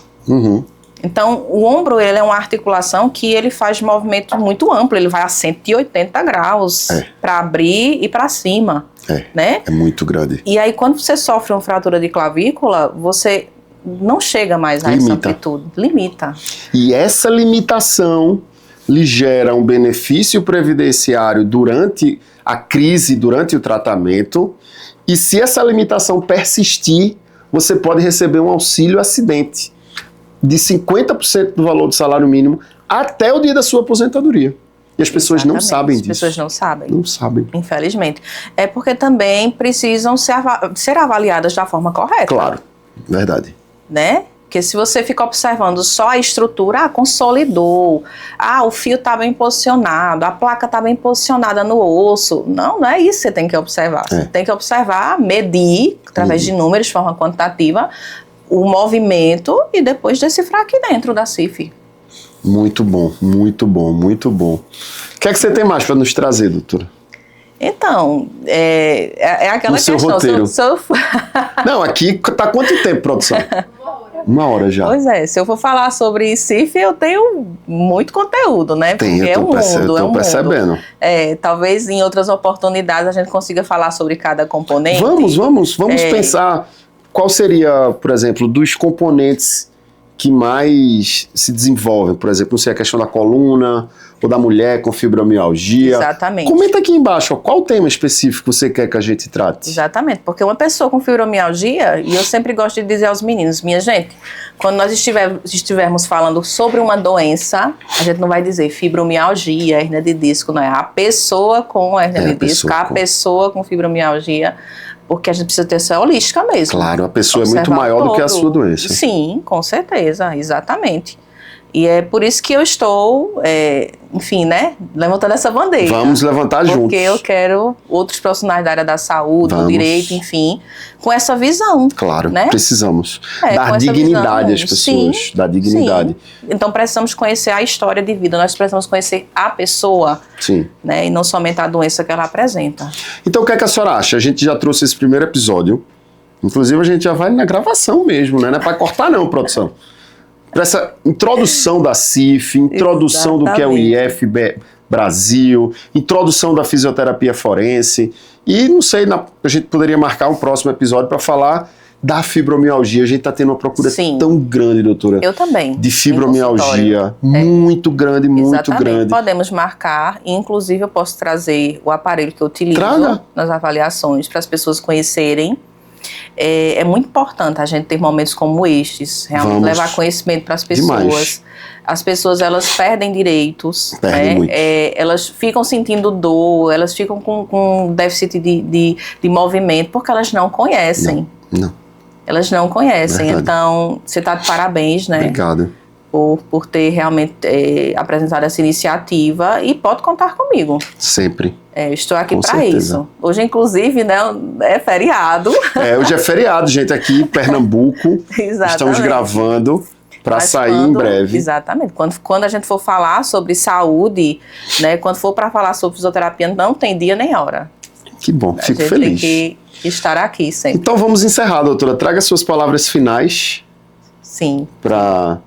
Então, o ombro ele é uma articulação que ele faz movimento muito amplo, ele vai a 180 graus para abrir e para cima. Né? É muito grande. E aí, quando você sofre uma fratura de clavícula, você não chega mais a essa amplitude. Limita. E essa limitação lhe gera um benefício previdenciário durante a crise, durante o tratamento. E se essa limitação persistir, você pode receber um auxílio acidente de 50% do valor do salário mínimo até o dia da sua aposentadoria. E as pessoas não sabem disso. As pessoas não sabem. Não sabem. Infelizmente. É porque também precisam ser avaliadas da forma correta. Claro, verdade. Né? Porque se você fica observando só a estrutura, consolidou, o fio está bem posicionado, a placa está bem posicionada no osso. Não é isso que você tem que observar. Você tem que observar, medir, através de números, de forma quantitativa, o movimento e depois decifrar aqui dentro da CIF. Muito bom, muito bom, muito bom. O que é que você tem mais para nos trazer, doutora? Então, é aquela no seu questão. Roteiro. Não, aqui tá quanto tempo, produção? 1 hora já. Pois é, se eu for falar sobre CIF, eu tenho muito conteúdo, né? Tem, porque eu tô percebendo. Talvez em outras oportunidades a gente consiga falar sobre cada componente. Vamos pensar qual seria, por exemplo, dos componentes que mais se desenvolvem? Por exemplo, não sei, a questão da coluna ou da mulher com fibromialgia. Exatamente. Comenta aqui embaixo, ó, qual tema específico você quer que a gente trate? Exatamente, porque uma pessoa com fibromialgia, e eu sempre gosto de dizer aos meninos, minha gente, quando nós estivermos falando sobre uma doença, a gente não vai dizer fibromialgia, hernia de disco, não é a pessoa com hernia de disco, a pessoa com fibromialgia, porque a gente precisa ter essa holística mesmo. Claro, a pessoa é muito maior do que a sua doença. Sim, com certeza, exatamente. E é por isso que eu estou, enfim, né, levantando essa bandeira. Vamos levantar juntos. Porque eu quero outros profissionais da área da saúde, do direito, enfim, com essa visão. Claro, né? Precisamos dar dignidade às pessoas, sim, dar dignidade. Sim. Então precisamos conhecer a história de vida, nós precisamos conhecer a pessoa, sim, né, e não somente a doença que ela apresenta. Então o que é que a senhora acha? A gente já trouxe esse primeiro episódio, inclusive a gente já vai na gravação mesmo, né? Não é para cortar não, produção. Para essa introdução da CIF, introdução do que é o IF Brasil, introdução da fisioterapia forense, e não sei, a gente poderia marcar um próximo episódio para falar da fibromialgia. A gente está tendo uma procura tão grande, doutora. Eu também. De fibromialgia, muito grande, muito grande. Podemos marcar, inclusive eu posso trazer o aparelho que eu utilizo nas avaliações para as pessoas conhecerem. É muito importante a gente ter momentos como estes, realmente levar conhecimento para as pessoas. Demais. As pessoas, elas perdem direitos, muito. Elas ficam sentindo dor, elas ficam com déficit de movimento, porque elas não conhecem. Não. Elas não conhecem. Verdade. Então, você está de parabéns, né? Obrigado. Por ter realmente apresentado essa iniciativa, e pode contar comigo. Sempre. Eu estou aqui para isso. Hoje, inclusive, né, é feriado. Hoje é feriado, gente, aqui em Pernambuco. Estamos gravando para sair em breve. Exatamente. Quando a gente for falar sobre saúde, né, quando for para falar sobre fisioterapia, não tem dia nem hora. Que bom, fico feliz. Tem que estar aqui sempre. Então vamos encerrar, doutora. Traga suas palavras finais. Sim. Para...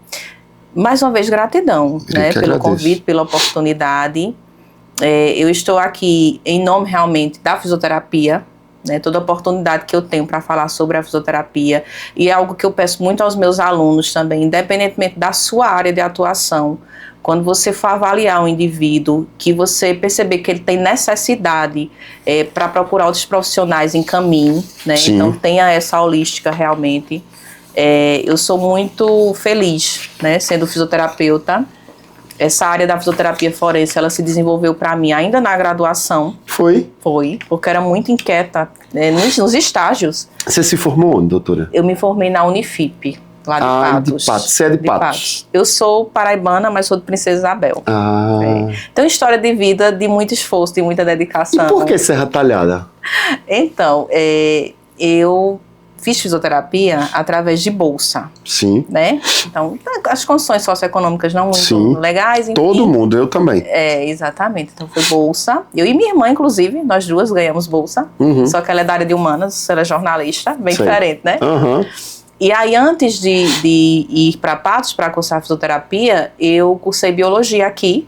Mais uma vez, gratidão, né, pelo convite, pela oportunidade. Eu estou aqui em nome realmente da fisioterapia, né, toda a oportunidade que eu tenho para falar sobre a fisioterapia, e é algo que eu peço muito aos meus alunos também, independentemente da sua área de atuação, quando você for avaliar um indivíduo, que você perceber que ele tem necessidade para procurar outros profissionais em caminho, né, então tenha essa holística realmente. Eu sou muito feliz, né, sendo fisioterapeuta. Essa área da fisioterapia forense, ela se desenvolveu para mim ainda na graduação. Foi, porque era muito inquieta, né, nos estágios. Você se formou onde, doutora? Eu me formei na Unifip, lá de Patos. De Patos. Você é de Patos? Eu sou paraibana, mas sou de Princesa Isabel. Então, história de vida, de muito esforço, de muita dedicação. E por que Serra Talhada? Então, eu fiz fisioterapia através de bolsa. Sim. Né? Então, as condições socioeconômicas não muito legais. Enfim. Todo mundo, eu também. Exatamente. Então, foi bolsa. Eu e minha irmã, inclusive, nós duas ganhamos bolsa. Só que ela é da área de humanas, ela é jornalista, bem diferente, né? E aí, antes de ir para Patos para cursar fisioterapia, eu cursei biologia aqui,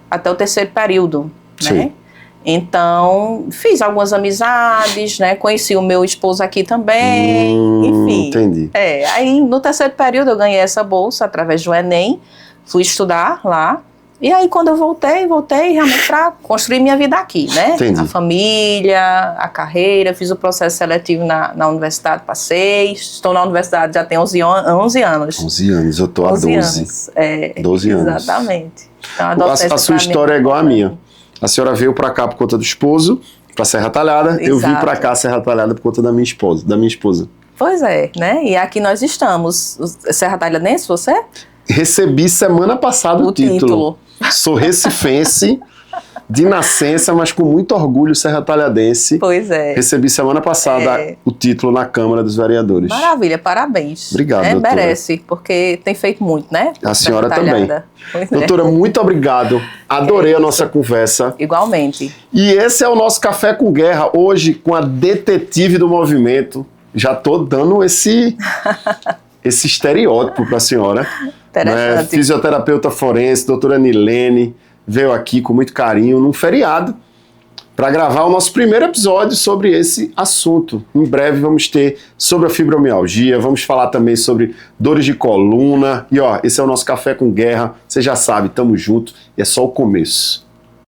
até o 3º período, né? Então, fiz algumas amizades, né? Conheci o meu esposo aqui também, enfim. Entendi. Aí, no 3º período, eu ganhei essa bolsa através do Enem, fui estudar lá. E aí, quando eu voltei realmente para construir minha vida aqui, né? Entendi. A família, a carreira, fiz o processo seletivo na universidade, passei. Estou na universidade já tem 11 anos. 11 anos, eu tô há 12. 12 anos. Exatamente. Então, a sua história é igual à minha. A senhora veio para cá por conta do esposo, para Serra Talhada. Exato. Eu vim para cá, Serra Talhada, por conta da minha esposa. Pois é, né? E aqui nós estamos. Serra Talhadense, você? Recebi semana passada o título. Sou recifense, de nascença, mas com muito orgulho serra talhadense. Pois é. Recebi semana passada o título na Câmara dos Vereadores. Maravilha, parabéns. Obrigado, doutora. Merece, porque tem feito muito, né? A senhora também. Doutora, muito obrigado. Adorei a nossa conversa. Igualmente. E esse é o nosso Café com Guerra, hoje com a detetive do movimento. Já tô dando esse estereótipo para a senhora. Interessante. Fisioterapeuta forense, doutora Nilene, veio aqui com muito carinho, num feriado, para gravar o nosso primeiro episódio sobre esse assunto. Em breve vamos ter sobre a fibromialgia, vamos falar também sobre dores de coluna. E ó, esse é o nosso Café com Guerra. Você já sabe, tamo junto e é só o começo.